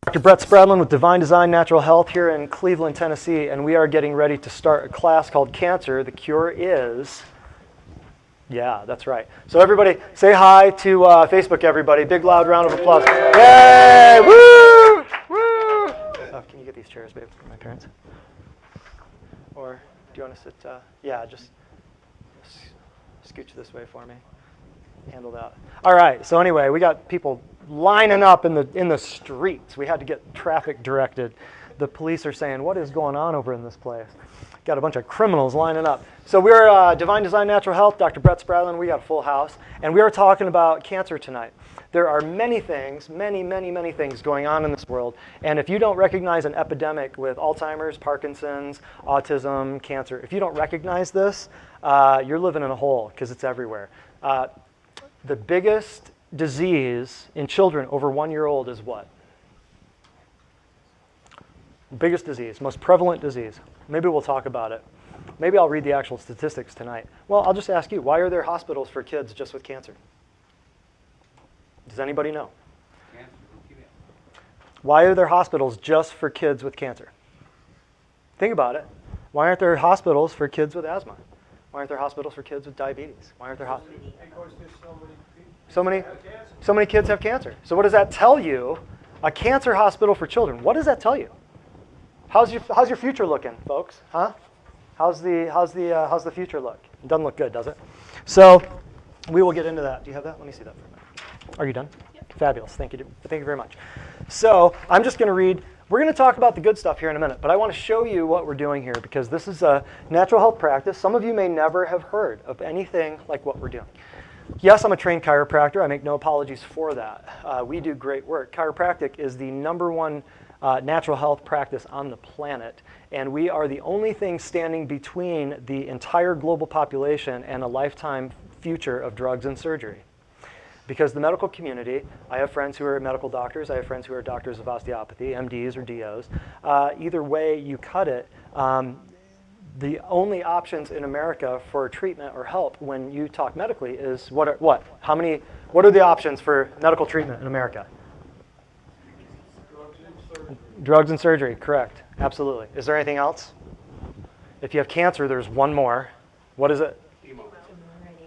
Dr. Brett Spradlin with Divine Design Natural Health here in Cleveland, Tennessee, and we are getting ready to start a class called Cancer. The Cure Is. Yeah, that's right. So everybody, say hi to Facebook, everybody. Big, loud round of applause. Yay! Woo! Woo! Oh, can you get these chairs, babe, for my parents? Or do you want to sit? Yeah, just scooch this way for me. Handle that. All right. So anyway, we got people lining up in the streets. We had to get traffic directed. The police are saying, "What is going on over in this place?" Got a bunch of criminals lining up. So we're Divine Design Natural Health, Dr. Brett Spradlin. We got a full house, and we are talking about cancer tonight. There are many things, many things going on in this world, and if you don't recognize an epidemic with Alzheimer's, Parkinson's, autism, cancer, if you don't recognize this, you're living in a hole because it's everywhere. The biggest disease in children over 1 year old is what? Biggest disease, most prevalent disease. Maybe we'll talk about it. Maybe I'll read the actual statistics tonight. Well, I'll just ask you, why are there hospitals for kids just with cancer? Does anybody know? Why are there hospitals just for kids with cancer? Think about it. Why aren't there hospitals for kids with asthma? Why aren't there hospitals for kids with diabetes? Why aren't there hospitals? Because there's so many kids have cancer. So what does that tell you? A cancer hospital for children. What does that tell you? How's your future looking, folks? Huh? How's the future look? It doesn't look good, does it? So we will get into that. Do you have that? Let me see that for a minute. Are you done? Yep. Fabulous. Thank you. Thank you very much. So I'm just going to read. We're going to talk about the good stuff here in a minute, but I want to show you what we're doing here because this is a natural health practice. Some of you may never have heard of anything like what we're doing. Yes, I'm a trained chiropractor. I make no apologies for that. We do great work. Chiropractic is the #1 natural health practice on the planet, and we are the only thing standing between the entire global population and a lifetime future of drugs and surgery. Because the medical community, I have friends who are medical doctors, I have friends who are doctors of osteopathy, MDs or DOs. Either way you cut it, the only options in America for treatment or help when you talk medically is what are the options for medical treatment in America? Drugs and surgery, correct. Absolutely. Is there anything else? If you have cancer, there's one more. What is it? Chemo.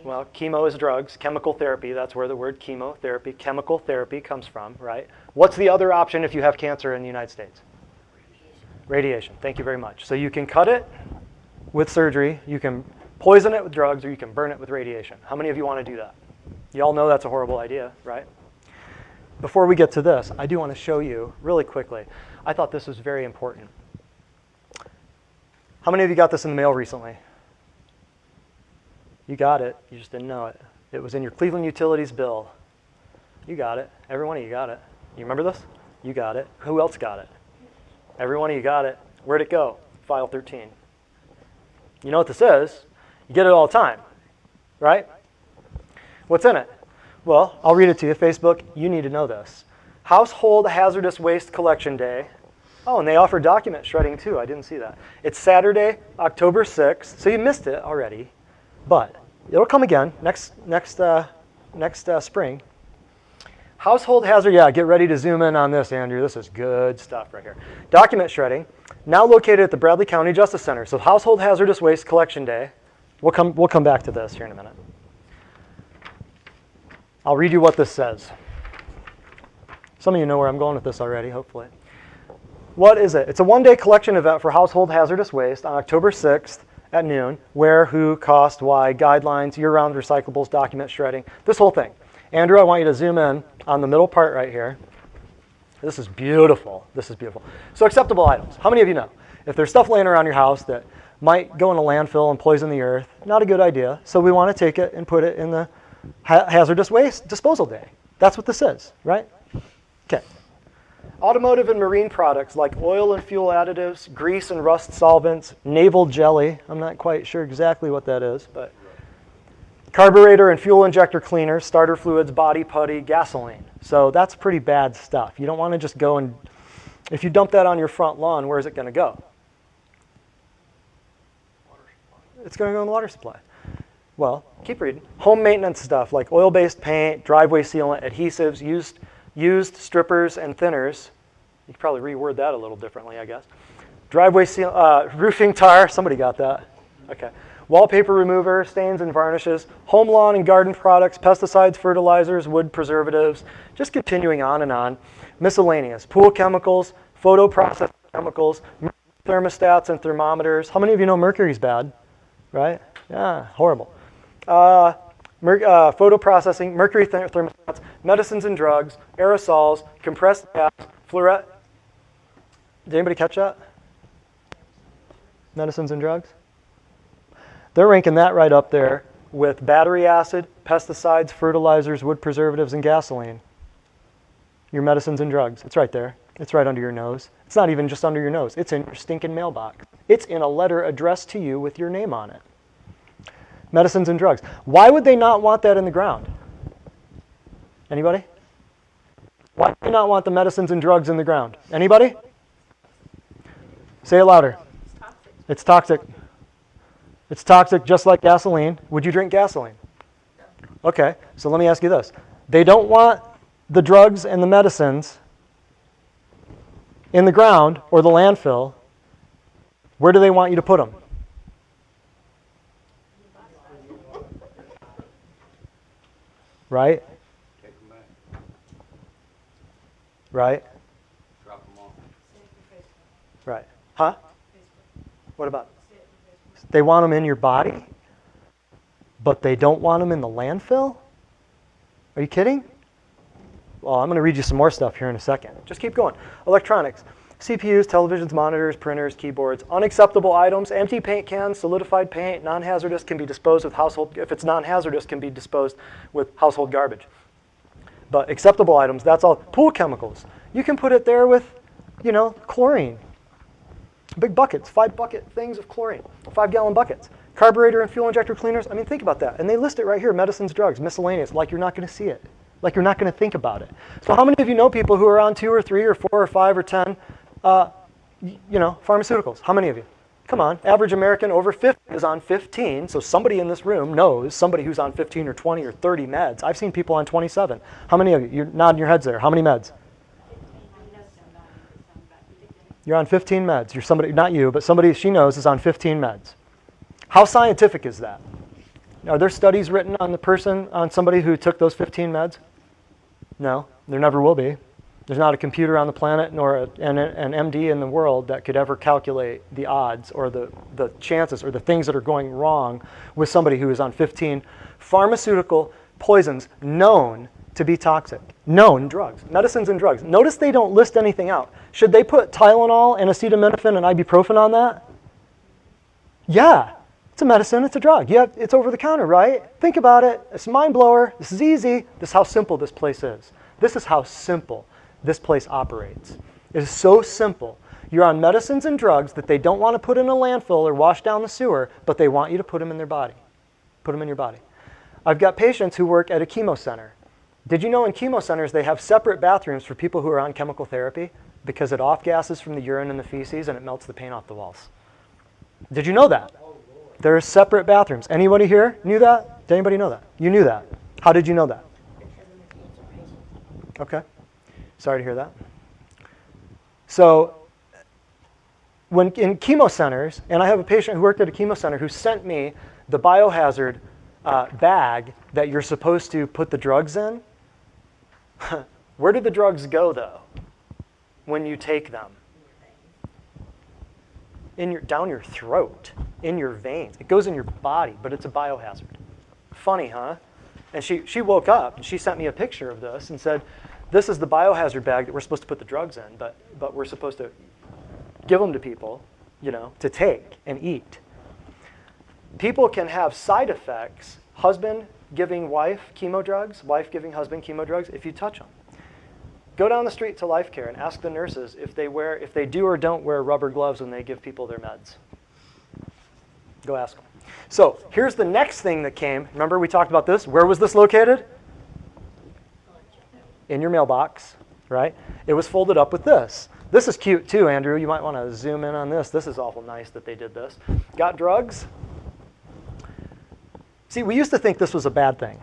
Well, chemo is drugs. Chemical therapy, that's where the word chemotherapy, chemical therapy comes from, right? What's the other option if you have cancer in the United States? Radiation. Thank you very much. So you can cut it with surgery, you can poison it with drugs, or you can burn it with radiation. How many of you want to do that? You all know that's a horrible idea, right? Before we get to this, I do want to show you really quickly. I thought this was very important. How many of you got this in the mail recently? You got it. You just didn't know it. It was in your Cleveland Utilities bill. You got it. Every one of you got it. You remember this? You got it. Who else got it? Every one of you got it. Where'd it go? File 13. You know what this is? You get it all the time, right? What's in it? Well, I'll read it to you. Facebook, you need to know this. Household Hazardous Waste Collection Day. Oh, and they offer document shredding too. I didn't see that. It's Saturday, October 6th. So you missed it already, but it'll come again next spring. Household hazard, yeah, get ready to zoom in on this, Andrew. This is good stuff right here. Document shredding, now located at the Bradley County Justice Center. So Household Hazardous Waste Collection Day. We'll come back to this here in a minute. I'll read you what this says. Some of you know where I'm going with this already, hopefully. What is it? It's a one-day collection event for household hazardous waste on October 6th at noon. Where, who, cost, why, guidelines, year-round recyclables, document shredding, this whole thing. Andrew, I want you to zoom in on the middle part right here. This is beautiful. This is beautiful. So acceptable items. How many of you know? If there's stuff laying around your house that might go in a landfill and poison the earth, not a good idea. So we want to take it and put it in the hazardous waste disposal day. That's what this is, right? Okay. Automotive and marine products like oil and fuel additives, grease and rust solvents, naval jelly. I'm not quite sure exactly what that is, but carburetor and fuel injector cleaners, starter fluids, body putty, gasoline. So that's pretty bad stuff. You don't want to just go and, if you dump that on your front lawn, where is it going to go? It's going to go in the water supply. Well, keep reading. Home maintenance stuff like oil-based paint, driveway sealant, adhesives, used strippers and thinners. You could probably reword that a little differently, I guess. Driveway seal, roofing tar, somebody got that. Okay. Wallpaper remover, stains and varnishes, home lawn and garden products, pesticides, fertilizers, wood preservatives, just continuing on and on. Miscellaneous, pool chemicals, photo processing chemicals, thermostats and thermometers. How many of you know mercury's bad, right? Yeah, horrible. Photo processing, mercury thermostats, medicines and drugs, aerosols, compressed gas, fluoride. Did anybody catch that? Medicines and drugs? They're ranking that right up there with battery acid, pesticides, fertilizers, wood preservatives, and gasoline. Your medicines and drugs. It's right there. It's right under your nose. It's not even just under your nose. It's in your stinking mailbox. It's in a letter addressed to you with your name on it. Medicines and drugs. Why would they not want that in the ground? Anybody? Why do they not want the medicines and drugs in the ground? Anybody? Say it louder. It's toxic. It's toxic just like gasoline. Would you drink gasoline? Okay, so let me ask you this. They don't want the drugs and the medicines in the ground or the landfill. Where do they want you to put them? Right? Right? Drop them off. Right. Huh? What about? They want them in your body, but they don't want them in the landfill? Are you kidding? Well, I'm going to read you some more stuff here in a second. Just keep going. Electronics. CPUs, televisions, monitors, printers, keyboards. Unacceptable items, empty paint cans, solidified paint, non-hazardous can be disposed with household, if it's non-hazardous, can be disposed with household garbage. But acceptable items, that's all. Pool chemicals. You can put it there with, chlorine. Big buckets, 5-bucket things of chlorine, 5-gallon buckets. Carburetor and fuel injector cleaners, I mean, think about that. And they list it right here, medicines, drugs, miscellaneous, like you're not going to see it, like you're not going to think about it. So how many of you know people who are on 2 or 3 or 4 or 5 or 10, pharmaceuticals? How many of you? Come on, average American over 50 is on 15, so somebody in this room knows somebody who's on 15 or 20 or 30 meds. I've seen people on 27. How many of you? You're nodding your heads there. How many meds? You're on 15 meds. You're somebody, not you, but somebody she knows is on 15 meds. How scientific is that? Are there studies written on somebody who took those 15 meds? No, there never will be. There's not a computer on the planet nor an MD in the world that could ever calculate the odds or the chances or the things that are going wrong with somebody who is on 15 pharmaceutical poisons known to be toxic. Known drugs, medicines and drugs. Notice they don't list anything out. Should they put Tylenol and acetaminophen and ibuprofen on that? Yeah, it's a medicine, it's a drug. It's over the counter, right? Think about it. It's a mind blower. This is easy. This is how simple this place is. This is how simple this place operates. It is so simple. You're on medicines and drugs that they don't want to put in a landfill or wash down the sewer, but they want you to put them in their body. Put them in your body. I've got patients who work at a chemo center. Did you know in chemo centers they have separate bathrooms for people who are on chemical therapy because it off-gases from the urine and the feces and it melts the paint off the walls? Did you know that? There are separate bathrooms. Anybody here knew that? Did anybody know that? You knew that. How did you know that? Okay. Sorry to hear that. So when in chemo centers, and I have a patient who worked at a chemo center who sent me the biohazard bag that you're supposed to put the drugs in. Where do the drugs go, though, when you take them? Down your throat, in your veins. It goes in your body, but it's a biohazard. Funny, huh? And she woke up, and she sent me a picture of this and said, this is the biohazard bag that we're supposed to put the drugs in, but we're supposed to give them to people, to take and eat. People can have side effects, husband giving wife chemo drugs, wife giving husband chemo drugs, if you touch them. Go down the street to Life Care and ask the nurses if they do or don't wear rubber gloves when they give people their meds. Go ask them. So here's the next thing that came. Remember we talked about this? Where was this located? In your mailbox, right? It was folded up with this. This is cute too, Andrew. You might want to zoom in on this. This is awful nice that they did this. Got drugs? See, we used to think this was a bad thing.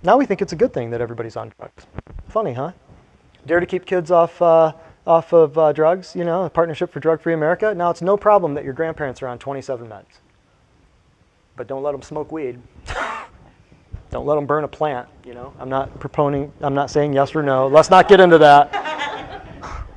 Now we think it's a good thing that everybody's on drugs. Funny, huh? Dare to keep kids off off of drugs, you know, a partnership for drug-free America. Now it's no problem that your grandparents are on 27 meds. But don't let them smoke weed. Don't let them burn a plant, you know. I'm not saying yes or no. Let's not get into that.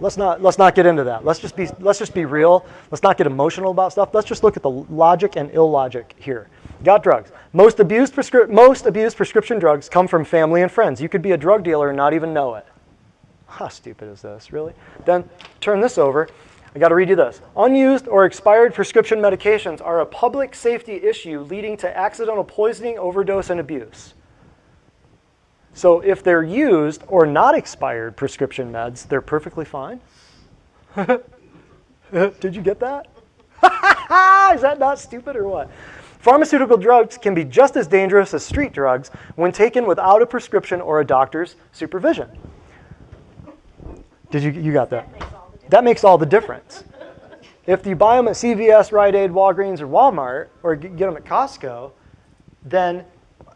Let's not get into that. Let's just be real. Let's not get emotional about stuff. Let's just look at the logic and illogic here. Got drugs. Most abused prescription drugs come from family and friends. You could be a drug dealer and not even know it. How stupid is this, really? Then turn this over. I got to read you this. Unused or expired prescription medications are a public safety issue leading to accidental poisoning, overdose, and abuse. So if they're used or not expired prescription meds, they're perfectly fine. Did you get that? Is that not stupid or what? Pharmaceutical drugs can be just as dangerous as street drugs when taken without a prescription or a doctor's supervision. You got that? That makes all the difference. If you buy them at CVS, Rite Aid, Walgreens, or Walmart, or get them at Costco, then,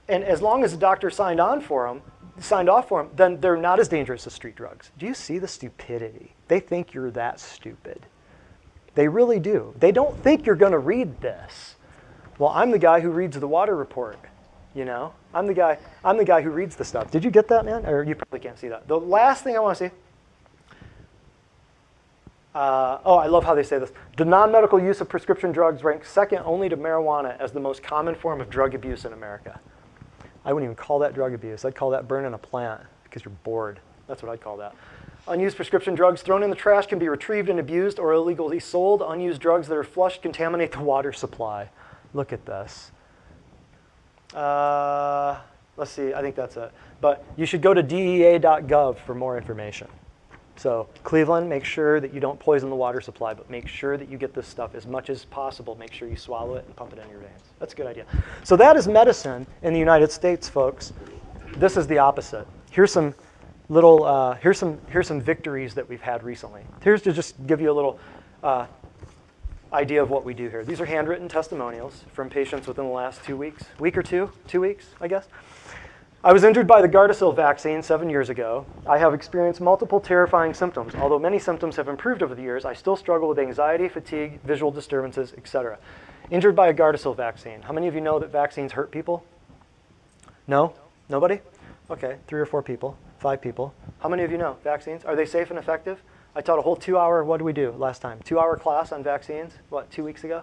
and as long as the doctor signed off for them, then they're not as dangerous as street drugs. Do you see the stupidity? They think you're that stupid. They really do. They don't think you're going to read this. Well, I'm the guy who reads the water report. You know, I'm the guy who reads the stuff. Did you get that, man? Or you probably can't see that. The last thing I want to see. I love how they say this. The non-medical use of prescription drugs ranks second only to marijuana as the most common form of drug abuse in America. I wouldn't even call that drug abuse. I'd call that burning a plant because you're bored. That's what I'd call that. Unused prescription drugs thrown in the trash can be retrieved and abused or illegally sold. Unused drugs that are flushed contaminate the water supply. Look at this. Let's see, I think that's it. But you should go to DEA.gov for more information. So Cleveland, make sure that you don't poison the water supply, but make sure that you get this stuff as much as possible. Make sure you swallow it and pump it in your veins. That's a good idea. So that is medicine in the United States, folks. This is the opposite. Here's some little, here's some victories that we've had recently. Here's to just give you a little idea of what we do here. These are handwritten testimonials from patients within the last 2 weeks. Week or two? 2 weeks, I guess. I was injured by the Gardasil vaccine 7 years ago. I have experienced multiple terrifying symptoms. Although many symptoms have improved over the years, I still struggle with anxiety, fatigue, visual disturbances, etc. Injured by a Gardasil vaccine. How many of you know that vaccines hurt people? No? Nobody? Okay, 3 or 4 people, 5 people. How many of you know vaccines? Are they safe and effective? I taught a whole 2-hour, what did we do last time? 2-hour class on vaccines, what, 2 weeks ago?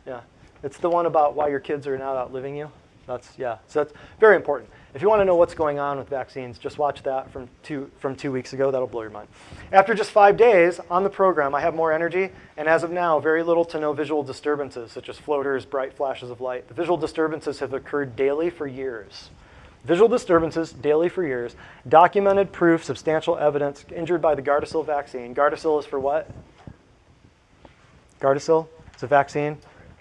Yeah, it's the one about why your kids are not outliving you. So that's very important. If you want to know what's going on with vaccines, just watch that from 2 weeks ago. That'll blow your mind. After just 5 days on the program, I have more energy, and as of now, very little to no visual disturbances, such as floaters, bright flashes of light. The visual disturbances have occurred daily for years. Visual disturbances daily for years. Documented proof, substantial evidence, injured by the Gardasil vaccine. Gardasil is for what? Gardasil? It's a vaccine.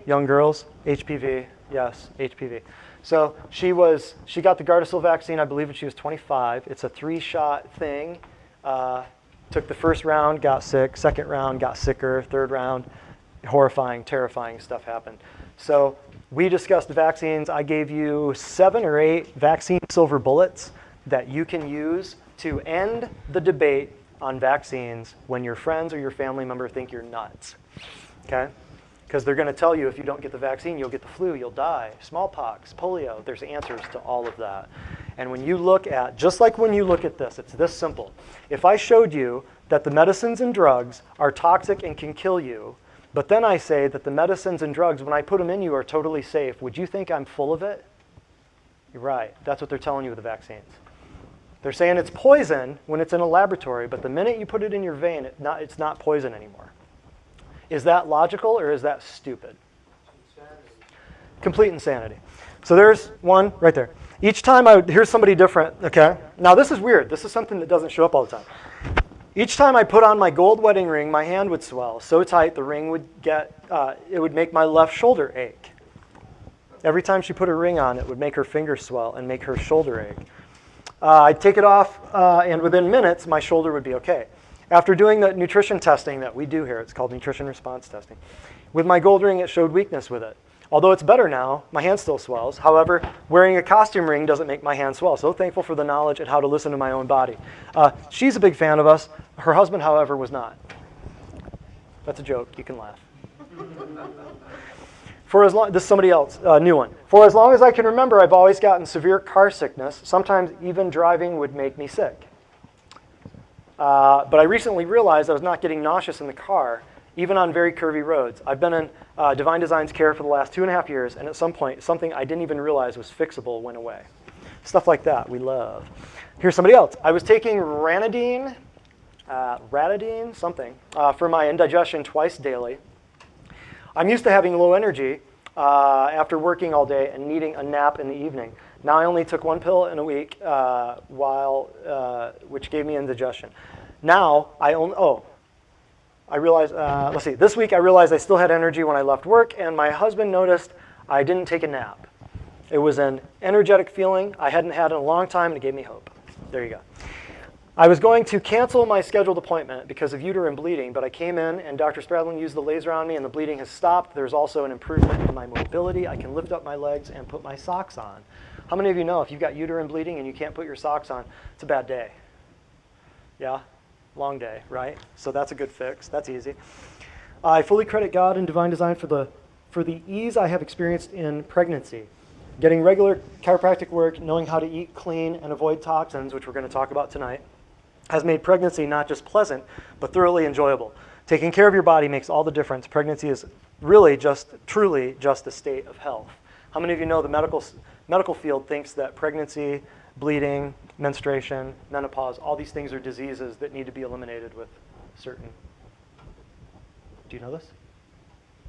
Young girls, HPV. Yes, HPV. So she got the Gardasil vaccine, I believe, when she was 25. It's a 3-shot thing. Took the first round, got sick. Second round, got sicker. Third round, horrifying, terrifying stuff happened. So we discussed vaccines. I gave you 7 or 8 vaccine silver bullets that you can use to end the debate on vaccines when your friends or your family member think you're nuts. Okay? Because they're going to tell you if you don't get the vaccine, you'll get the flu, you'll die, smallpox, polio. There's answers to all of that. And when you look at, just like when you look at this, it's this simple. If I showed you that the medicines and drugs are toxic and can kill you, but then I say that the medicines and drugs, when I put them in you, are totally safe, would you think I'm full of it? You're right. That's what they're telling you with the vaccines. They're saying it's poison when it's in a laboratory, but the minute you put it in your vein, it's not poison anymore. Is that logical or is that stupid? Insanity. Complete insanity. So there's one right there. Each time here's somebody different, okay? Now this is weird. This is something that doesn't show up all the time. Each time I put on my gold wedding ring, my hand would swell so tight the ring would it would make my left shoulder ache. Every time she put a ring on, it would make her finger swell and make her shoulder ache. I'd take it off, and within minutes, my shoulder would be okay. After doing the nutrition testing that we do here, it's called nutrition response testing, with my gold ring, it showed weakness with it. Although it's better now, my hand still swells. However, wearing a costume ring doesn't make my hand swell. So thankful for the knowledge and how to listen to my own body. She's a big fan of us. Her husband, however, was not. That's a joke. You can laugh. For as long, this is somebody else, new one. For as long as I can remember, I've always gotten severe car sickness. Sometimes even driving would make me sick. But I recently realized I was not getting nauseous in the car, even on very curvy roads. I've been in Divine Design's care for the last 2.5 years, and at some point, something I didn't even realize was fixable went away. Stuff like that we love. Here's somebody else. I was taking ranitidine, something, for my indigestion twice daily. I'm used to having low energy after working all day and needing a nap in the evening. Now I only took 1 pill in a week, which gave me indigestion. Now I realized, this week I realized I still had energy when I left work, and my husband noticed I didn't take a nap. It was an energetic feeling I hadn't had in a long time, and it gave me hope. There you go. I was going to cancel my scheduled appointment because of uterine bleeding, but I came in and Dr. Stradlin used the laser on me and the bleeding has stopped. There's also an improvement in my mobility. I can lift up my legs and put my socks on. How many of you know if you've got uterine bleeding and you can't put your socks on, it's a bad day? Yeah? Long day, right? So that's a good fix. That's easy. I fully credit God and Divine Design for the ease I have experienced in pregnancy. Getting regular chiropractic work, knowing how to eat clean and avoid toxins, which we're going to talk about tonight, has made pregnancy not just pleasant, but thoroughly enjoyable. Taking care of your body makes all the difference. Pregnancy is really truly just a state of health. How many of you know the medical field thinks that pregnancy, bleeding, menstruation, menopause, all these things are diseases that need to be eliminated with certain... Do you know this?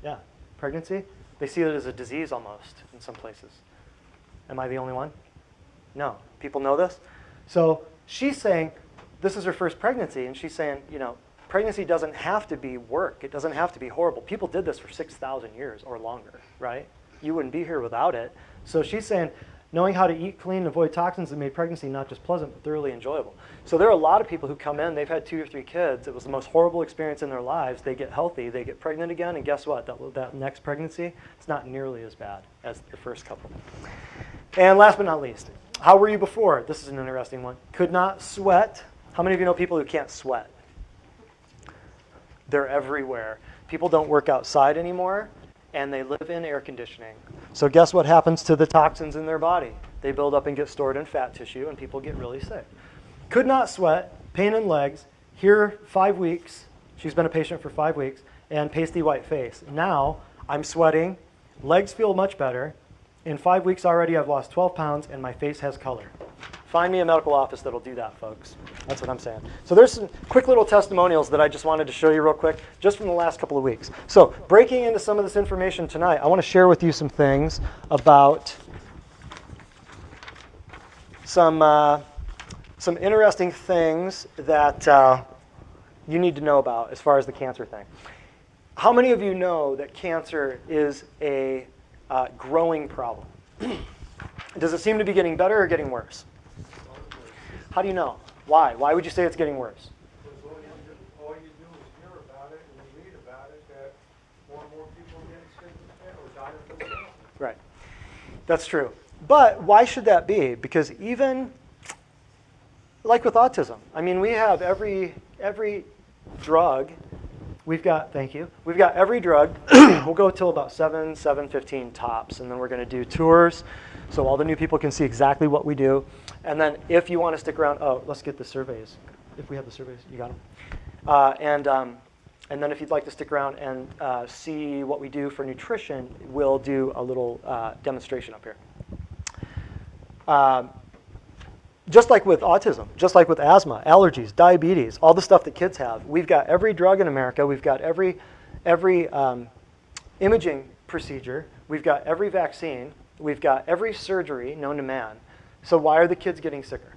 Yeah. Pregnancy, they see it as a disease almost in some places. Am I the only one? No. People know this? So she's saying, this is her first pregnancy, and she's saying, pregnancy doesn't have to be work. It doesn't have to be horrible. People did this for 6,000 years or longer, right? You wouldn't be here without it. So she's saying, knowing how to eat clean and avoid toxins has made pregnancy not just pleasant, but thoroughly enjoyable. So there are a lot of people who come in, they've had 2 or 3 kids. It was the most horrible experience in their lives. They get healthy, they get pregnant again, and guess what? That next pregnancy, it's not nearly as bad as the first couple. And last but not least, how were you before? This is an interesting one. Could not sweat. How many of you know people who can't sweat? They're everywhere. People don't work outside anymore, and they live in air conditioning. So guess what happens to the toxins in their body? They build up and get stored in fat tissue, and people get really sick. Could not sweat, pain in legs, here 5 weeks. She's been a patient for 5 weeks, and pasty white face. Now I'm sweating, legs feel much better. In 5 weeks already, I've lost 12 pounds, and my face has color. Find me a medical office that'll do that, folks. That's what I'm saying. So there's some quick little testimonials that I just wanted to show you real quick, just from the last couple of weeks. So breaking into some of this information tonight, I want to share with you some things about some interesting things that you need to know about as far as the cancer thing. How many of you know that cancer is a growing problem? Does it seem to be getting better or getting worse? How do you know? Why? Why would you say it's getting worse? Because all you do is hear about it and you read about it, that more and more people are getting sick with it or dying from cancer. Right. That's true. But why should that be? Because even, like with autism, I mean, we have every drug, we've got, thank you, we've got every drug, we'll go till about 7:15 tops, and then we're going to do tours, so all the new people can see exactly what we do. And then if you want to stick around, let's get the surveys. If we have the surveys, you got them? And then if you'd like to stick around and see what we do for nutrition, we'll do a little demonstration up here. Just like with autism, just like with asthma, allergies, diabetes, all the stuff that kids have, we've got every drug in America, we've got every imaging procedure, we've got every vaccine, we've got every surgery known to man. So why are the kids getting sicker?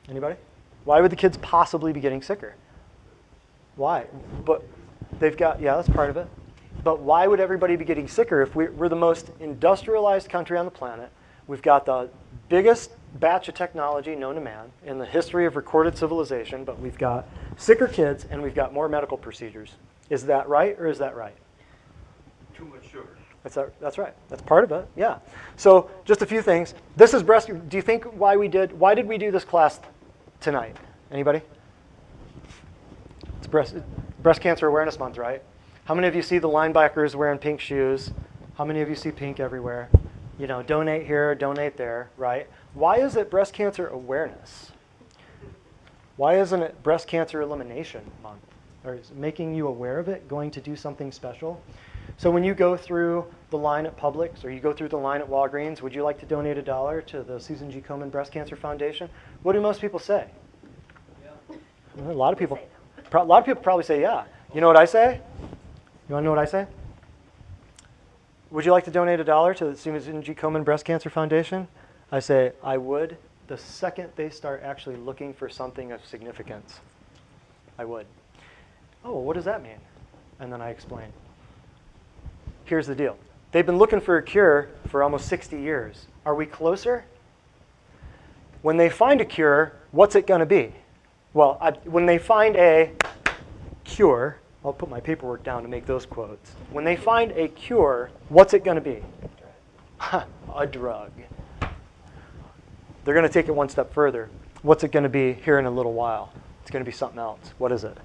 Anybody? Why would the kids possibly be getting sicker? Why? But they've got, yeah, that's part of it. But why would everybody be getting sicker if we're the most industrialized country on the planet? We've got the biggest batch of technology known to man in the history of recorded civilization, but we've got sicker kids and we've got more medical procedures. Is that right or is that right? Too much sugar. That's right. That's part of it. Yeah. So just a few things. This is breast. Do you think why did we do this class tonight? Anybody? It's breast cancer awareness month, right? How many of you see the linebackers wearing pink shoes? How many of you see pink everywhere? You know, donate here, donate there, right? Why is it breast cancer awareness? Why isn't it breast cancer elimination month? Or is making you aware of it going to do something special? So when you go through the line at Publix or you go through the line at Walgreens, would you like to donate $1 to the Susan G. Komen Breast Cancer Foundation? What do most people say? Yeah. A lot of people probably say yeah. You know what I say? You want to know what I say? Would you like to donate $1 to the Susan G. Komen Breast Cancer Foundation? I say I would the second they start actually looking for something of significance. I would. Oh, well, what does that mean? And then I explain. Here's the deal. They've been looking for a cure for almost 60 years. Are we closer? When they find a cure, what's it going to be? Well, when they find a cure, I'll put my paperwork down to make those quotes. When they find a cure, what's it going to be? A drug. They're going to take it one step further. What's it going to be here in a little while? It's going to be something else. What is it?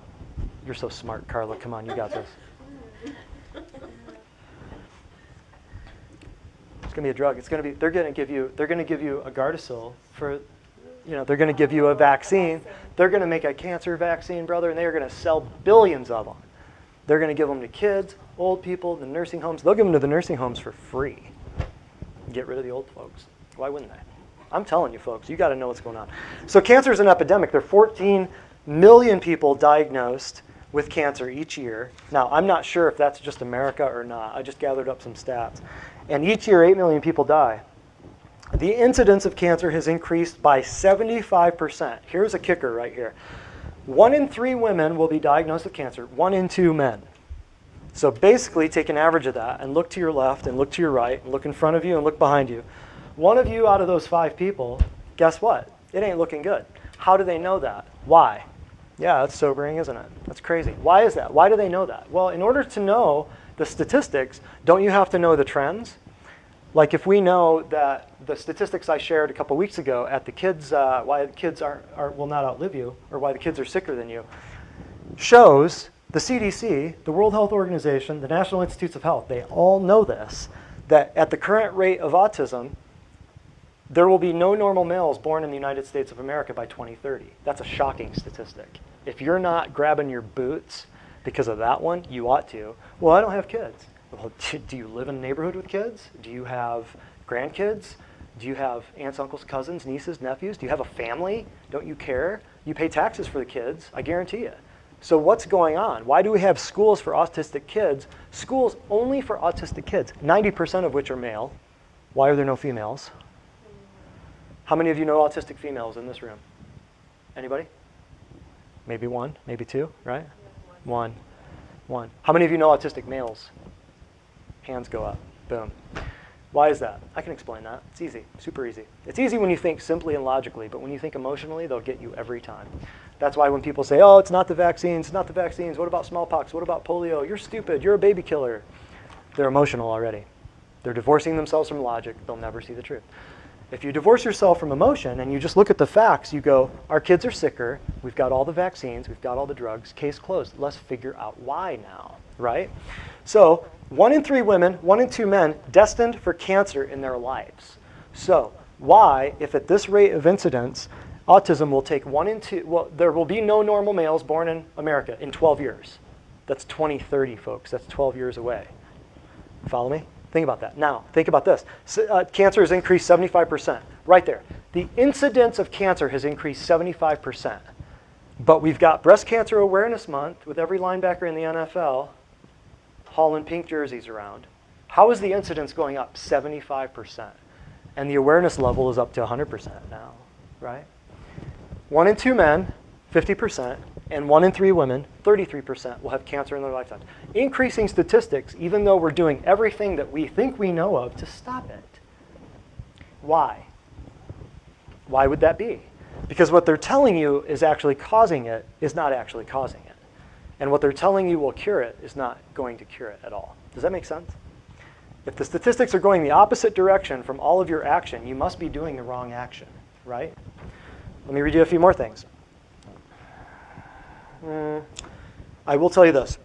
You're so smart, Carla. Come on, you got this. It's going to be a drug. It's going to be. They're going to give you a Gardasil for, they're going to give you a vaccine. They're going to make a cancer vaccine, brother, and they are going to sell billions of them. They're going to give them to kids, old people, the nursing homes. They'll give them to the nursing homes for free. Get rid of the old folks. Why wouldn't they? I'm telling you, folks, you got to know what's going on. So cancer is an epidemic. There are 14 million people diagnosed with cancer each year. Now, I'm not sure if that's just America or not. I just gathered up some stats. And each year, 8 million people die. The incidence of cancer has increased by 75%. Here's a kicker right here. 1 in 3 women will be diagnosed with cancer. 1 in 2 men. So basically, take an average of that and look to your left and look to your right and look in front of you and look behind you. 1 of you out of those 5 people, guess what? It ain't looking good. How do they know that? Why? Yeah, that's sobering, isn't it? That's crazy. Why is that? Why do they know that? Well, in order to know the statistics, don't you have to know the trends? Like if we know that the statistics I shared a couple weeks ago at the kids, why the kids will not outlive you, or why the kids are sicker than you, shows the CDC, the World Health Organization, the National Institutes of Health, they all know this, that at the current rate of autism, there will be no normal males born in the United States of America by 2030. That's a shocking statistic. If you're not grabbing your boots because of that one, you ought to. Well, I don't have kids. Well, do you live in a neighborhood with kids? Do you have grandkids? Do you have aunts, uncles, cousins, nieces, nephews? Do you have a family? Don't you care? You pay taxes for the kids, I guarantee you. So what's going on? Why do we have schools for autistic kids? Schools only for autistic kids, 90% of which are male. Why are there no females? How many of you know autistic females in this room? Anybody? Maybe 1, maybe 2, right? One. How many of you know autistic males? Hands go up. Boom. Why is that? I can explain that. It's easy, super easy. It's easy when you think simply and logically, but when you think emotionally, they'll get you every time. That's why when people say, oh, it's not the vaccines, what about smallpox, what about polio? You're stupid, you're a baby killer. They're emotional already. They're divorcing themselves from logic. They'll never see the truth. If you divorce yourself from emotion and you just look at the facts, you go, our kids are sicker, we've got all the vaccines, we've got all the drugs, case closed. Let's figure out why now, right? So 1 in 3 women, 1 in 2 men destined for cancer in their lives. So why, if at this rate of incidence, autism will take 1 in 2, well, there will be no normal males born in America in 12 years. That's 2030, folks. That's 12 years away. Follow me? Think about that. Now, think about this. Cancer has increased 75%. Right there. The incidence of cancer has increased 75%. But we've got Breast Cancer Awareness Month with every linebacker in the NFL hauling pink jerseys around. How is the incidence going up? 75%. And the awareness level is up to 100% now, right? 1 in 2 men, 50%, and 1 in 3 women, 33%, will have cancer in their lifetime. Increasing statistics, even though we're doing everything that we think we know of to stop it. Why? Why would that be? Because what they're telling you is actually causing it is not actually causing it. And what they're telling you will cure it is not going to cure it at all. Does that make sense? If the statistics are going the opposite direction from all of your action, you must be doing the wrong action, right? Let me read you a few more things. I will tell you this.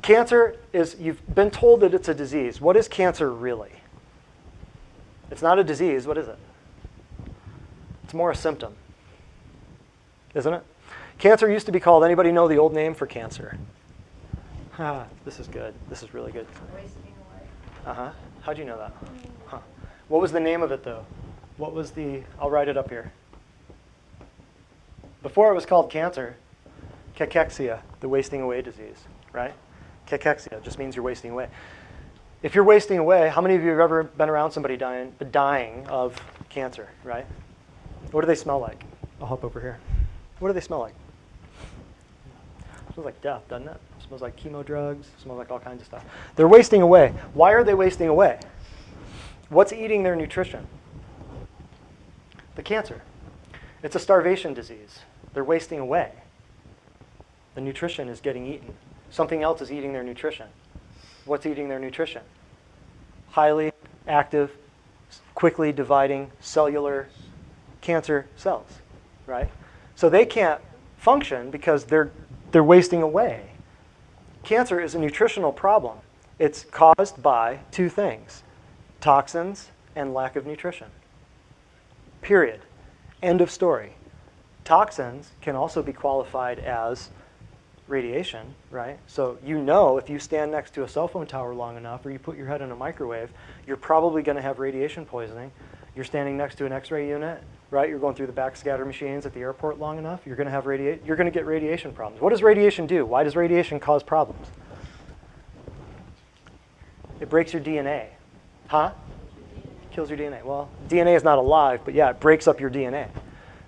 Cancer is, you've been told that it's a disease. What is cancer really? It's not a disease. What is it? It's more a symptom, isn't it? Cancer used to be called, anybody know the old name for cancer? This is good. This is really good. Wasting away. Uh-huh. How'd you know that? Huh. What was the name of it, though? What was the, I'll write it up here. Before it was called cancer, cachexia, the wasting away disease, right? Cachexia just means you're wasting away. If you're wasting away, how many of you have ever been around somebody dying of cancer, right? What do they smell like? I'll hop over here. What do they smell like? It smells like death, doesn't it? It smells like chemo drugs. It smells like all kinds of stuff. They're wasting away. Why are they wasting away? What's eating their nutrition? The cancer. It's a starvation disease. They're wasting away. The nutrition is getting eaten. Something else is eating their nutrition. What's eating their nutrition? Highly active, quickly dividing cellular cancer cells, right? So they can't function because they're wasting away. Cancer is a nutritional problem. It's caused by two things: toxins and lack of nutrition. Period. End of story. Toxins can also be qualified as radiation, right? So you know if you stand next to a cell phone tower long enough or you put your head in a microwave, you're probably going to have radiation poisoning. You're standing next to an X-ray unit, right? You're going through the backscatter machines at the airport long enough, you're going to have you're going to get radiation problems. What does radiation do? Why does radiation cause problems? It breaks your DNA. Huh? Kills your DNA. Well, DNA is not alive, but yeah, it breaks up your DNA.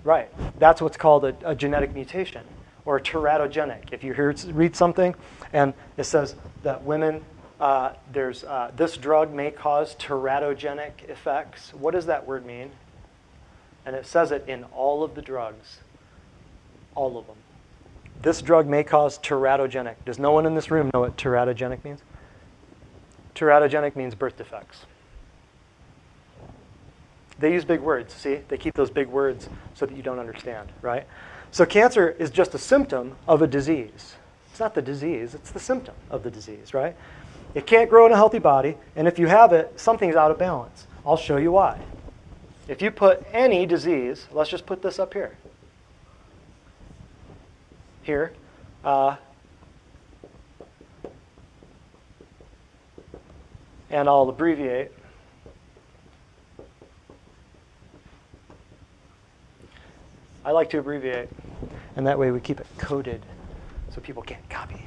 Right. That's what's called a genetic mutation, or teratogenic. If you read something and it says that women, this drug may cause teratogenic effects, what does that word mean? And it says it in all of the drugs, all of them. This drug may cause teratogenic. Does no one in this room know what teratogenic means? Teratogenic means birth defects. They use big words, see? They keep those big words so that you don't understand, right? So cancer is just a symptom of a disease. It's not the disease, it's the symptom of the disease, right? It can't grow in a healthy body, and if you have it, something's out of balance. I'll show you why. If you put any disease, let's just put this up here. Here. And I'll abbreviate. I like to abbreviate, and that way we keep it coded so people can't copy.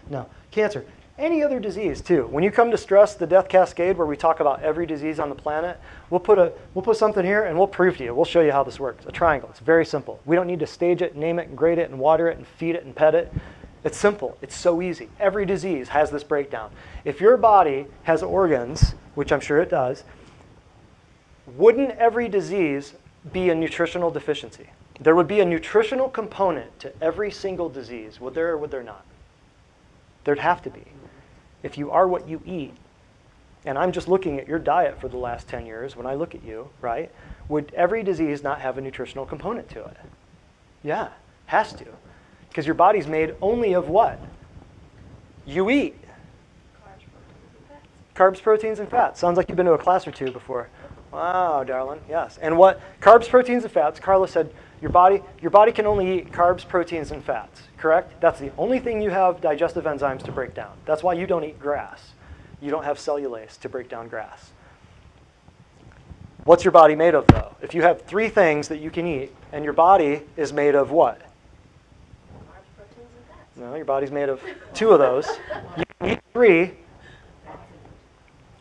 No, cancer. Any other disease, too. When you come to stress, the death cascade, where we talk about every disease on the planet, we'll put something here, and we'll prove to you. We'll show you how this works. A triangle. It's very simple. We don't need to stage it, name it, and grade it, and water it, and feed it, and pet it. It's simple. It's so easy. Every disease has this breakdown. If your body has organs, which I'm sure it does, wouldn't every disease be a nutritional deficiency? There would be a nutritional component to every single disease. Would there or would there not? There'd have to be. If you are what you eat, and I'm just looking at your diet for the last 10 years, when I look at you, right, would every disease not have a nutritional component to it? Yeah, has to. Because your body's made only of what? You eat. Carbs, proteins, and fats. Sounds like you've been to a class or two before. Wow, darling, yes. And what? Carbs, proteins, and fats. Carla said your body can only eat carbs, proteins, and fats, correct? That's the only thing you have digestive enzymes to break down. That's why you don't eat grass. You don't have cellulase to break down grass. What's your body made of, though? If you have 3 things that you can eat, and your body is made of what? Carbs, proteins, and fats. No, your body's made of 2 of those. You can eat 3.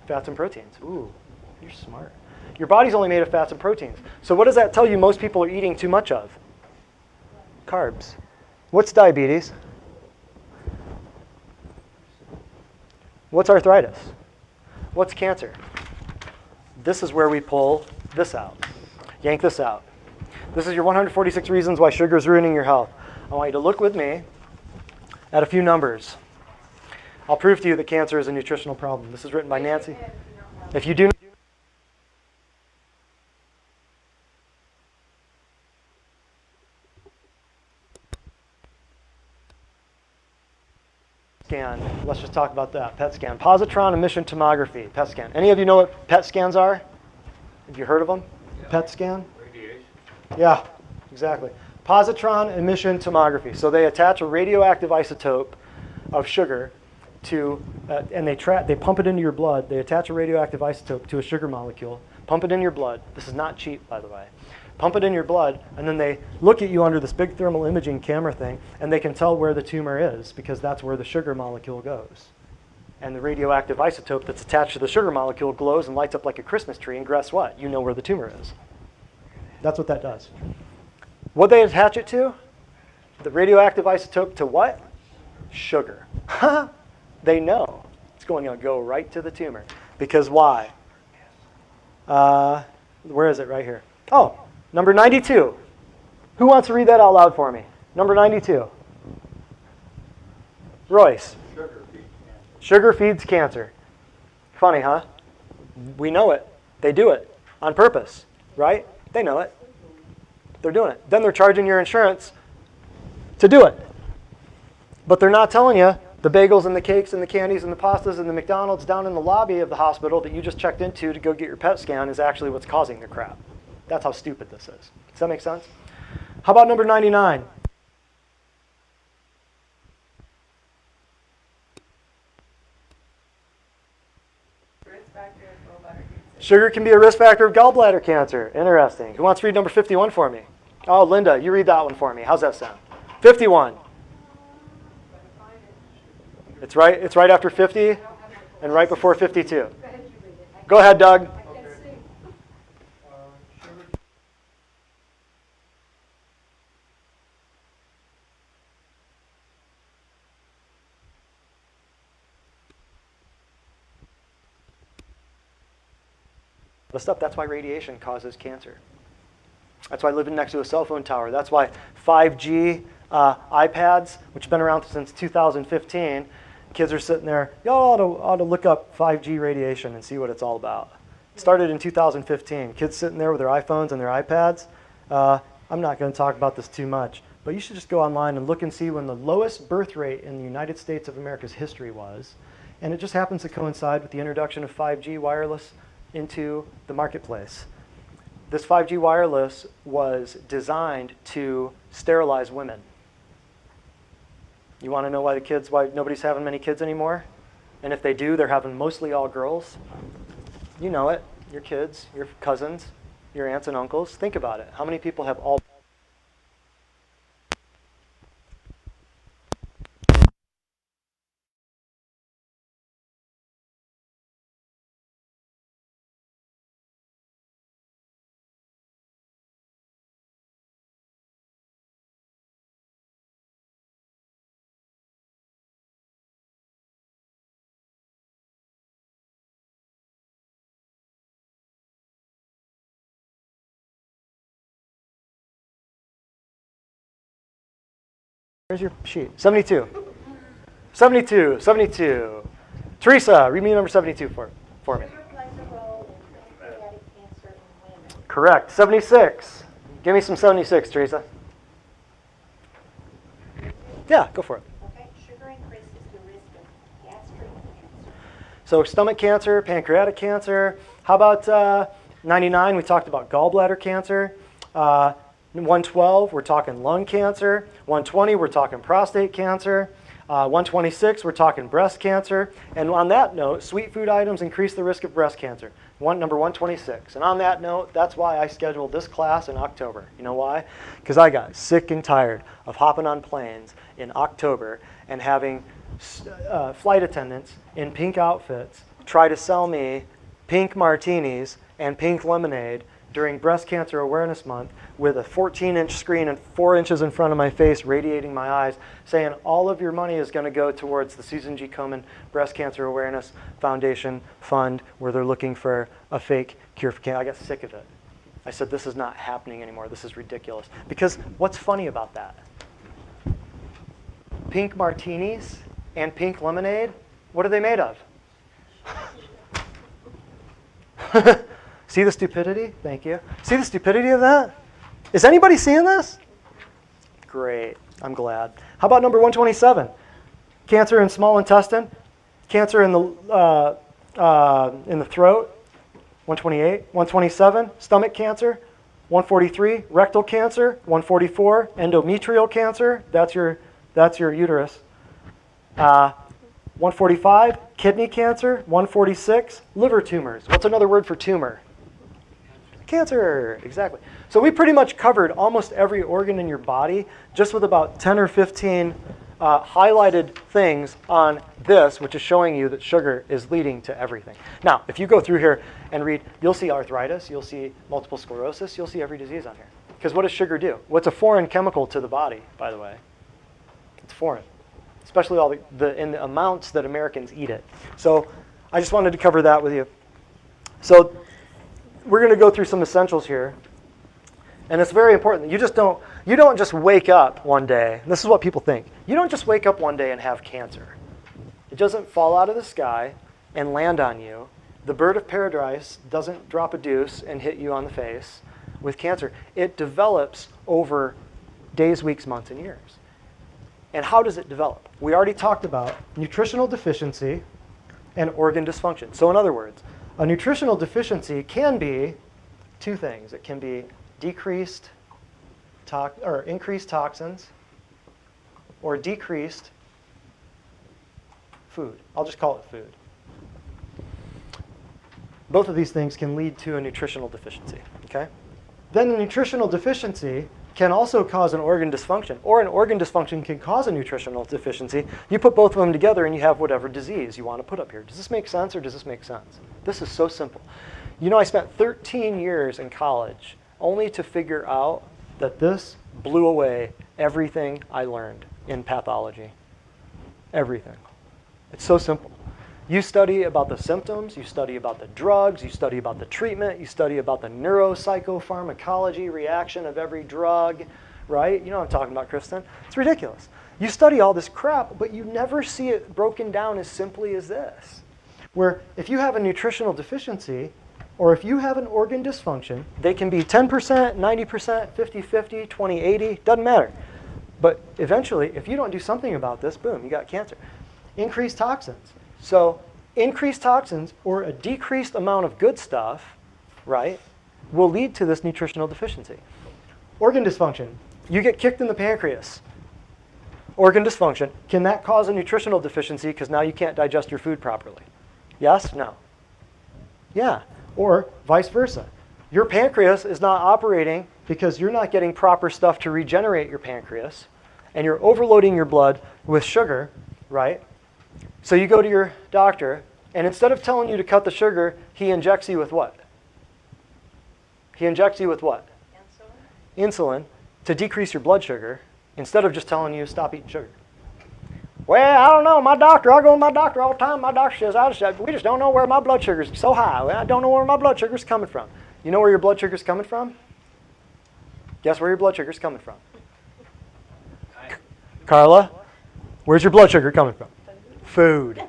Fats and proteins. Ooh, you're smart. Your body's only made of fats and proteins. So what does that tell you most people are eating too much of? Carbs. What's diabetes? What's arthritis? What's cancer? This is where we pull this out. Yank this out. This is your 146 reasons why sugar is ruining your health. I want you to look with me at a few numbers. I'll prove to you that cancer is a nutritional problem. This is written by Nancy. If you do scan, let's just talk about that. PET scan. Positron emission tomography, PET scan. Any of you know what PET scans are? Have you heard of them? Yeah. PET scan? Radiation. Yeah, exactly. Positron emission tomography. So they attach a radioactive isotope of sugar to, and they pump it into your blood. They attach a radioactive isotope to a sugar molecule, pump it in your blood. This is not cheap, by the way. Pump it in your blood, and then they look at you under this big thermal imaging camera thing, and they can tell where the tumor is because that's where the sugar molecule goes. And the radioactive isotope that's attached to the sugar molecule glows and lights up like a Christmas tree, and guess what? You know where the tumor is. That's what that does. What they attach it to? The radioactive isotope to what? Sugar. They know it's going to go right to the tumor. Because why? Where is it? Right here. Oh, number 92. Who wants to read that out loud for me? Number 92. Royce. Sugar feeds cancer. Funny, huh? We know it. They do it on purpose, right? They know it. They're doing it. Then they're charging your insurance to do it. But they're not telling you the bagels and the cakes and the candies and the pastas and the McDonald's down in the lobby of the hospital that you just checked into to go get your PET scan is actually what's causing the crap. That's how stupid this is. Does that make sense? How about number 99? Sugar can be a risk factor of gallbladder cancer. Interesting. Who wants to read number 51 for me? Oh, Linda, you read that one for me. How's that sound? 51. It's right after 50 and right before 52. Go ahead, Doug. The stuff, that's why radiation causes cancer. That's why living next to a cell phone tower. That's why 5G iPads, which have been around since 2015, kids are sitting there, y'all ought to look up 5G radiation and see what it's all about. It started in 2015. Kids sitting there with their iPhones and their iPads. I'm not going to talk about this too much, but you should just go online and look and see when the lowest birth rate in the United States of America's history was. And it just happens to coincide with the introduction of 5G wireless into the marketplace. This 5G wireless was designed to sterilize women. You want to know why nobody's having many kids anymore? And if they do, they're having mostly all girls. You know it. Your kids, your cousins, your aunts and uncles. Think about it. How many people have all? Where's your sheet? 72. 72. 72. Teresa, read me number 72 for me. Sugar plays a role in pancreatic cancer in women. Correct. 76. Give me some 76, Teresa. Yeah, go for it. Okay, sugar increases the risk of gastric cancer. So stomach cancer, pancreatic cancer. How about 99? We talked about gallbladder cancer. 112, we're talking lung cancer. 120, we're talking prostate cancer. 126, we're talking breast cancer. And on that note, sweet food items increase the risk of breast cancer. Number 126. And on that note, that's why I scheduled this class in October. You know why? Because I got sick and tired of hopping on planes in October and having flight attendants in pink outfits try to sell me pink martinis and pink lemonade during Breast Cancer Awareness Month with a 14-inch screen and 4 inches in front of my face radiating my eyes, saying all of your money is going to go towards the Susan G. Komen Breast Cancer Awareness Foundation Fund where they're looking for a fake cure for cancer. I got sick of it. I said, this is not happening anymore. This is ridiculous. Because what's funny about that? pink martinis and pink lemonade, what are they made of? See the stupidity? Thank you. See the stupidity of that? Is anybody seeing this? Great. I'm glad. How about number 127? Cancer in small intestine, cancer in the throat. 128. 127, stomach cancer. 143, rectal cancer. 144, endometrial cancer. That's your uterus. 145, kidney cancer. 146, liver tumors. What's another word for tumor? Cancer, exactly. So we pretty much covered almost every organ in your body just with about 10 or 15 highlighted things on this, which is showing you that sugar is leading to everything. Now, if you go through here and read, you'll see arthritis, you'll see multiple sclerosis, you'll see every disease on here. Because what does sugar do? Well, it's a foreign chemical to the body, by the way. It's foreign, especially all in the amounts that Americans eat it. So I just wanted to cover that with you. So we're going to go through some essentials here. And it's very important that you don't just wake up one day. And this is what people think. You don't just wake up one day and have cancer. It doesn't fall out of the sky and land on you. The bird of paradise doesn't drop a deuce and hit you on the face with cancer. It develops over days, weeks, months, and years. And how does it develop? We already talked about nutritional deficiency and organ dysfunction. So in other words, a nutritional deficiency can be two things. It can be increased toxins or decreased food. I'll just call it food. Both of these things can lead to a nutritional deficiency. Okay? Then a nutritional deficiency can also cause an organ dysfunction, or an organ dysfunction can cause a nutritional deficiency. You put both of them together and you have whatever disease you want to put up here. Does this make sense or does this make sense? This is so simple. You know, I spent 13 years in college only to figure out that this blew away everything I learned in pathology. Everything. It's so simple. You study about the symptoms, you study about the drugs, you study about the treatment, you study about the neuropsychopharmacology reaction of every drug, right? You know what I'm talking about, Kristen. It's ridiculous. You study all this crap, but you never see it broken down as simply as this. Where if you have a nutritional deficiency, or if you have an organ dysfunction, they can be 10%, 90%, 50-50, 20-80, doesn't matter. But eventually, if you don't do something about this, boom, you got cancer. Increased toxins. So increased toxins or a decreased amount of good stuff, right, will lead to this nutritional deficiency. Organ dysfunction. You get kicked in the pancreas. Organ dysfunction. Can that cause a nutritional deficiency because now you can't digest your food properly? Yes? No? Yeah. Or vice versa. Your pancreas is not operating because you're not getting proper stuff to regenerate your pancreas, and you're overloading your blood with sugar, right? So you go to your doctor, and instead of telling you to cut the sugar, he injects you with what? He injects you with what? Insulin to decrease your blood sugar, instead of just telling you stop eating sugar. Well, I don't know. I go to my doctor all the time. My doctor says, we just don't know where my blood sugar is so high. I don't know where my blood sugar is coming from. You know where your blood sugar is coming from? Guess where your blood sugar is coming from? Carla, where's your blood sugar coming from? Food.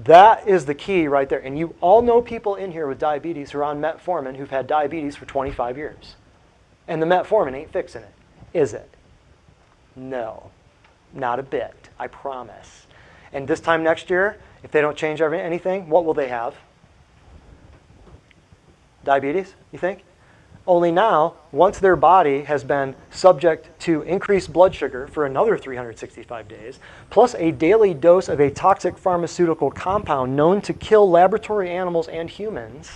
That is the key right there. And you all know people in here with diabetes who are on metformin who've had diabetes for 25 years. And the metformin ain't fixing it, is it? No. Not a bit, I promise. And this time next year, if they don't change anything, what will they have? Diabetes, you think? Only now, once their body has been subject to increased blood sugar for another 365 days, plus a daily dose of a toxic pharmaceutical compound known to kill laboratory animals and humans,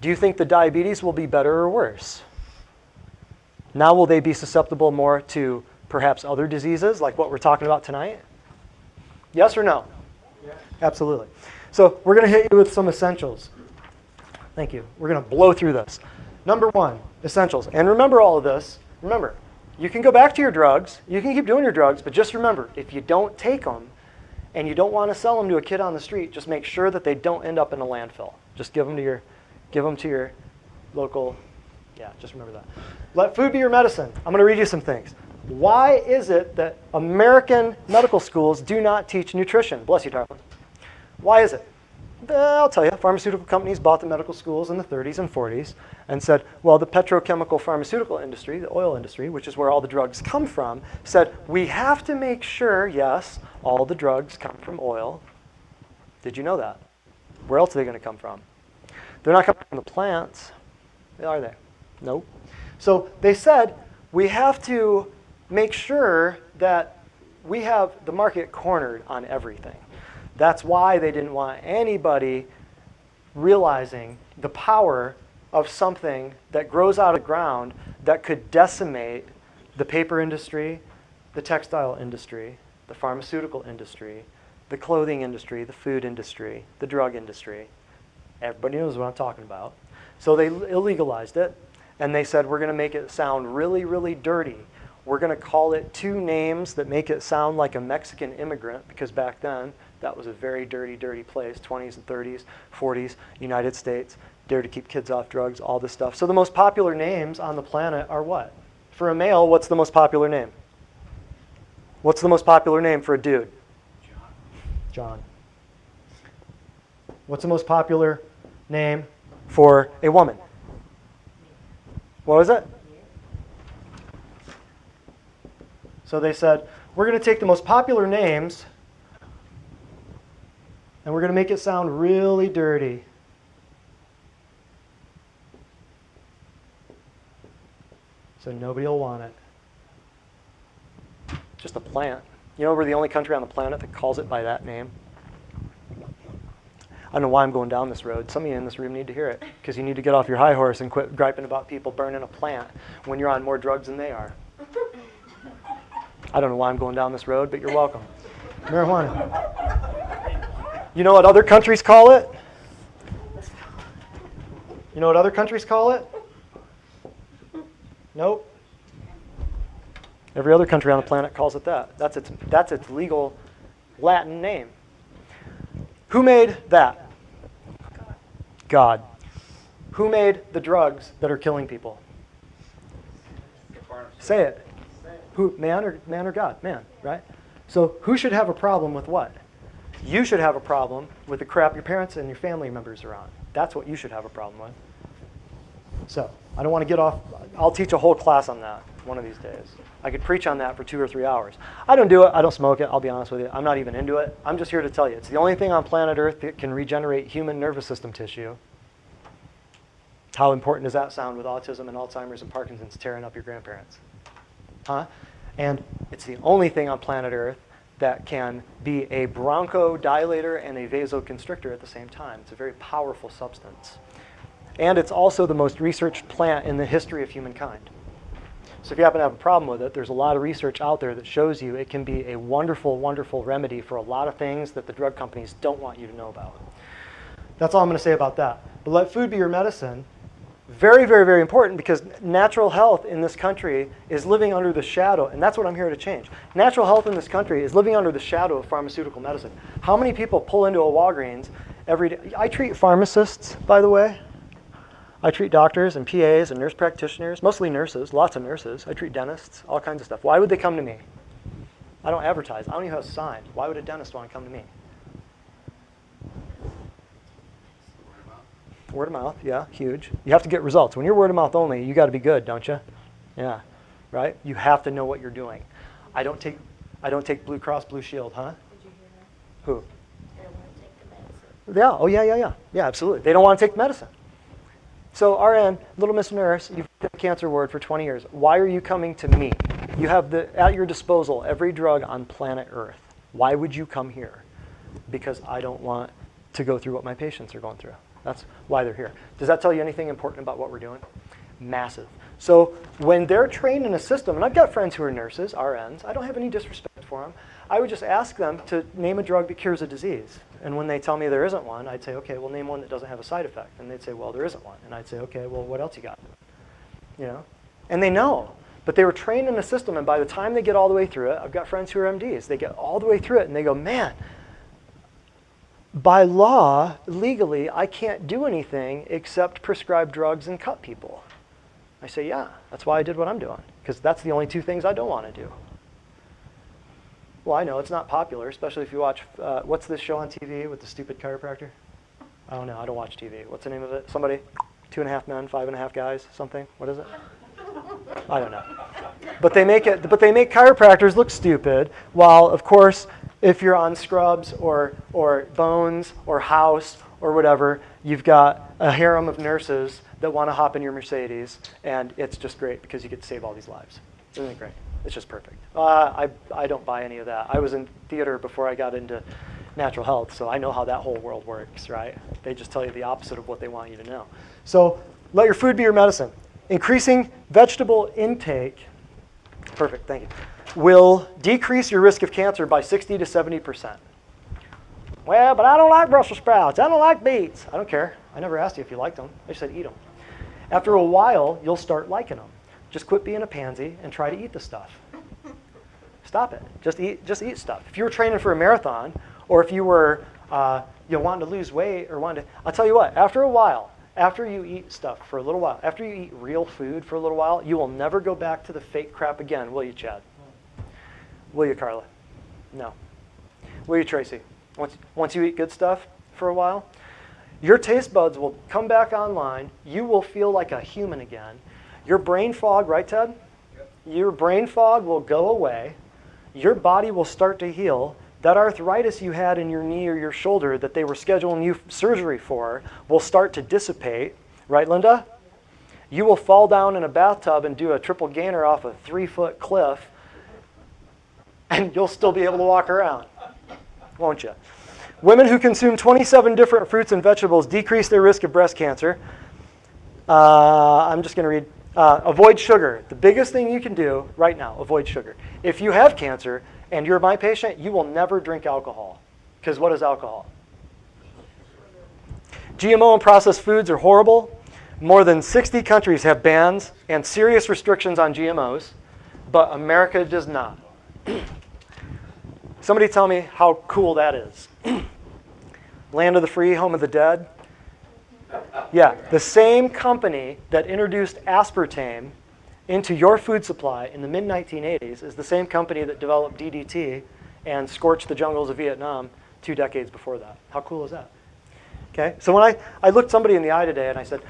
do you think the diabetes will be better or worse? Now will they be susceptible more to perhaps other diseases like what we're talking about tonight? Yes or no? Yeah. Absolutely. So we're going to hit you with some essentials. Thank you. We're going to blow through this. Number one, essentials. And remember all of this. Remember, you can go back to your drugs. You can keep doing your drugs, but just remember, if you don't take them and you don't want to sell them to a kid on the street, just make sure that they don't end up in a landfill. Just give them to your local, yeah, just remember that. Let food be your medicine. I'm going to read you some things. Why is it that American medical schools do not teach nutrition? Bless you, darling. Why is it? I'll tell you. Pharmaceutical companies bought the medical schools in the 30s and 40s and said, well, the petrochemical pharmaceutical industry, the oil industry, which is where all the drugs come from, said, we have to make sure, yes, all the drugs come from oil. Did you know that? Where else are they going to come from? They're not coming from the plants, are they? Nope. So they said, we have to make sure that we have the market cornered on everything. That's why they didn't want anybody realizing the power of something that grows out of the ground that could decimate the paper industry, the textile industry, the pharmaceutical industry, the clothing industry, the food industry, the drug industry. Everybody knows what I'm talking about. So they illegalized it, and they said, we're going to make it sound really, really dirty. We're going to call it two names that make it sound like a Mexican immigrant, because back then, that was a very dirty, dirty place, 20s and 30s, 40s, United States, dare to keep kids off drugs, all this stuff. So the most popular names on the planet are what? For a male, what's the most popular name? What's the most popular name for a dude? John. What's the most popular name for a woman? What was it? So they said, we're going to take the most popular names and we're going to make it sound really dirty. So nobody will want it. Just a plant. You know, we're the only country on the planet that calls it by that name. I don't know why I'm going down this road. Some of you in this room need to hear it, because you need to get off your high horse and quit griping about people burning a plant when you're on more drugs than they are. I don't know why I'm going down this road, but you're welcome. Marijuana. You know what other countries call it? You know what other countries call it? Nope. Every other country on the planet calls it that. That's its legal Latin name. Who made that? God. Who made the drugs that are killing people? Say it. Who? Man or God? Man, right? So who should have a problem with what? You should have a problem with the crap your parents and your family members are on. That's what you should have a problem with. So I don't want to get off. I'll teach a whole class on that one of these days. I could preach on that for 2 or 3 hours. I don't do it. I don't smoke it. I'll be honest with you. I'm not even into it. I'm just here to tell you. It's the only thing on planet Earth that can regenerate human nervous system tissue. How important does that sound with autism and Alzheimer's and Parkinson's tearing up your grandparents? Huh? And it's the only thing on planet Earth that can be a bronchodilator and a vasoconstrictor at the same time. It's a very powerful substance. And it's also the most researched plant in the history of humankind. So if you happen to have a problem with it, there's a lot of research out there that shows you it can be a wonderful, wonderful remedy for a lot of things that the drug companies don't want you to know about. That's all I'm going to say about that. But let food be your medicine. Very, very, very important, because natural health in this country is living under the shadow, and that's what I'm here to change. Natural health in this country is living under the shadow of pharmaceutical medicine. How many people pull into a Walgreens every day? I treat pharmacists, by the way. I treat doctors and PAs and nurse practitioners, mostly nurses, lots of nurses. I treat dentists, all kinds of stuff. Why would they come to me? I don't advertise. I don't even have a sign. Why would a dentist want to come to me? Word of mouth, yeah, huge. You have to get results. When you're word of mouth only, you got to be good, don't you? Yeah, right? You have to know what you're doing. I don't take Blue Cross Blue Shield, huh? Did you hear that? Who? They don't want to take the medicine. Yeah, oh yeah. Yeah, absolutely. They don't want to take the medicine. So RN, little Miss Nurse, you've been in the cancer ward for 20 years. Why are you coming to me? You have at your disposal every drug on planet Earth. Why would you come here? Because I don't want to go through what my patients are going through. That's why they're here. Does that tell you anything important about what we're doing? Massive. So when they're trained in a system, and I've got friends who are nurses, RNs, I don't have any disrespect for them. I would just ask them to name a drug that cures a disease. And when they tell me there isn't one, I'd say, okay, well, name one that doesn't have a side effect. And they'd say, well, there isn't one. And I'd say, okay, well, what else you got? You know? And they know. But they were trained in a system, and by the time they get all the way through it, I've got friends who are MDs. They get all the way through it, and they go, man, by law, legally, I can't do anything except prescribe drugs and cut people. I say, yeah, that's why I did what I'm doing, because that's the only two things I don't want to do. Well, I know it's not popular, especially if you watch, what's this show on TV with the stupid chiropractor? I don't know, I don't watch TV. What's the name of it? Somebody? 2.5 Men, 5.5 Guys, something? What is it? I don't know. But they make chiropractors look stupid, while of course, if you're on Scrubs or Bones or House or whatever, you've got a harem of nurses that want to hop in your Mercedes, and it's just great because you get to save all these lives. Isn't it great? It's just perfect. I don't buy any of that. I was in theater before I got into natural health, so I know how that whole world works, right? They just tell you the opposite of what they want you to know. So let your food be your medicine. Increasing vegetable intake, perfect, thank you, will decrease your risk of cancer by 60 to 70%. Well, but I don't like Brussels sprouts. I don't like beets. I don't care. I never asked you if you liked them. I just said eat them. After a while, you'll start liking them. Just quit being a pansy and try to eat the stuff. Stop it. Just eat stuff. If you were training for a marathon, or if you were wanting to lose weight, or I'll tell you what. After a while, after you eat stuff for a little while, after you eat real food for a little while, you will never go back to the fake crap again, will you, Chad? Will you, Carla? No. Will you, Tracy? Once you eat good stuff for a while, your taste buds will come back online. You will feel like a human again. Your brain fog, right, Ted? Yep. Your brain fog will go away. Your body will start to heal. That arthritis you had in your knee or your shoulder that they were scheduling you surgery for will start to dissipate. Right, Linda? You will fall down in a bathtub and do a triple gainer off a 3-foot cliff, and you'll still be able to walk around, won't you? Women who consume 27 different fruits and vegetables decrease their risk of breast cancer. I'm just going to read. Avoid sugar. The biggest thing you can do right now, avoid sugar. If you have cancer and you're my patient, you will never drink alcohol. Because what is alcohol? GMO and processed foods are horrible. More than 60 countries have bans and serious restrictions on GMOs, but America does not. Somebody tell me how cool that is. Land of the free, home of the dead. Yeah, the same company that introduced aspartame into your food supply in the mid-1980s is the same company that developed DDT and scorched the jungles of Vietnam 2 decades before that. How cool is that? Okay, so when I looked somebody in the eye today and I said,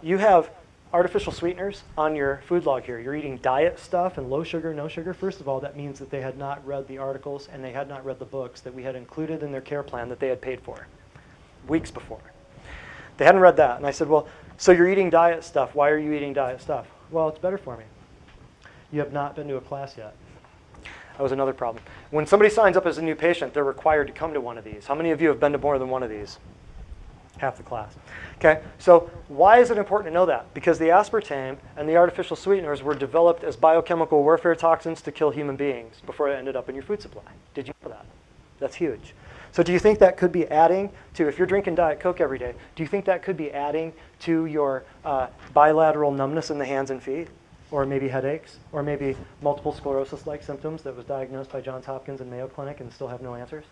you have artificial sweeteners on your food log here. You're eating diet stuff and low sugar, no sugar. First of all, that means that they had not read the articles and they had not read the books that we had included in their care plan that they had paid for weeks before. They hadn't read that. And I said, well, so you're eating diet stuff. Why are you eating diet stuff? Well, it's better for me. You have not been to a class yet. That was another problem. When somebody signs up as a new patient, they're required to come to one of these. How many of you have been to more than one of these? Half the class. Okay, so why is it important to know that? Because the aspartame and the artificial sweeteners were developed as biochemical warfare toxins to kill human beings before they ended up in your food supply. Did you know that? That's huge. So do you think that could be adding to, if you're drinking Diet Coke every day, do you think that could be adding to your bilateral numbness in the hands and feet? Or maybe headaches? Or maybe multiple sclerosis-like symptoms that was diagnosed by Johns Hopkins and Mayo Clinic and still have no answers?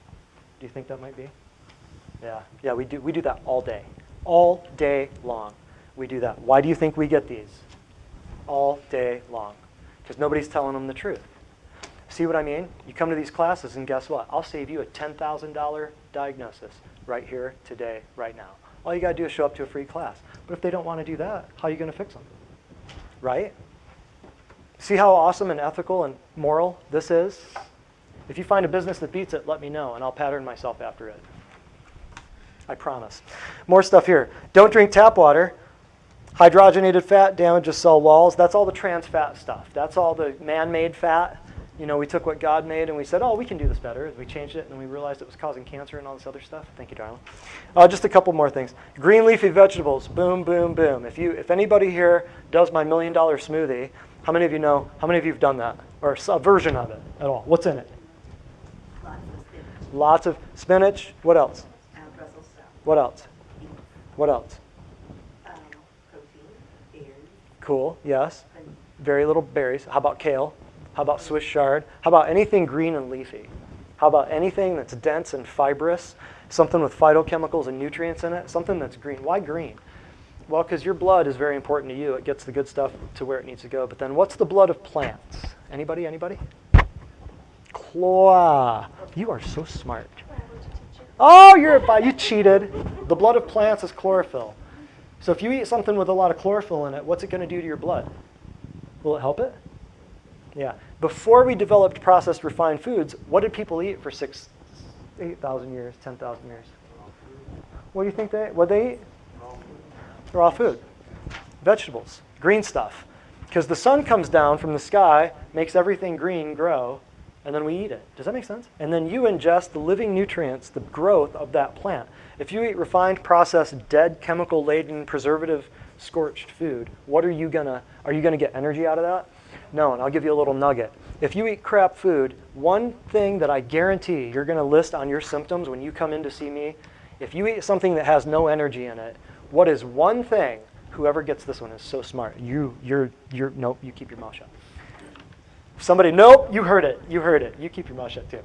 Do you think that might be? Yeah, we do that all day. All day long, we do that. Why do you think we get these? All day long. Because nobody's telling them the truth. See what I mean? You come to these classes and guess what? I'll save you a $10,000 diagnosis right here, today, right now. All you got to do is show up to a free class. But if they don't want to do that, how are you going to fix them? Right? See how awesome and ethical and moral this is? If you find a business that beats it, let me know, and I'll pattern myself after it. I promise. More stuff here. Don't drink tap water. Hydrogenated fat damages cell walls. That's all the trans fat stuff. That's all the man-made fat. You know, we took what God made and we said, oh, we can do this better. We changed it and we realized it was causing cancer and all this other stuff. Thank you, darling. Just a couple more things. Green leafy vegetables. Boom, boom, boom. If anybody here does my $1 million smoothie, how many of you know, how many of you have done that? Or a version of it at all? What's in it? Lots of spinach. What else? Brussels sprouts. What else? What else? Protein, berries. Cool, yes. Very little berries. How about kale? How about Swiss chard? How about anything green and leafy? How about anything that's dense and fibrous? Something with phytochemicals and nutrients in it? Something that's green. Why green? Well, because your blood is very important to you. It gets the good stuff to where it needs to go. But then what's the blood of plants? Anybody? Chlor. You are so smart. Oh, you cheated. The blood of plants is chlorophyll. So if you eat something with a lot of chlorophyll in it, what's it going to do to your blood? Will it help it? Yeah. Before we developed processed refined foods, what did people eat for 8,000 years, 10,000 years? What do you think what they eat? Raw food. Vegetables, green stuff. Because the sun comes down from the sky, makes everything green grow, and then we eat it. Does that make sense? And then you ingest the living nutrients, the growth of that plant. If you eat refined, processed, dead, chemical-laden, preservative-scorched food, are you gonna get energy out of that? No, and I'll give you a little nugget. If you eat crap food, one thing that I guarantee you're gonna list on your symptoms when you come in to see me, if you eat something that has no energy in it, what is one thing, whoever gets this one is so smart, nope, you keep your mouth shut. Somebody, nope, you heard it, you keep your mouth shut too.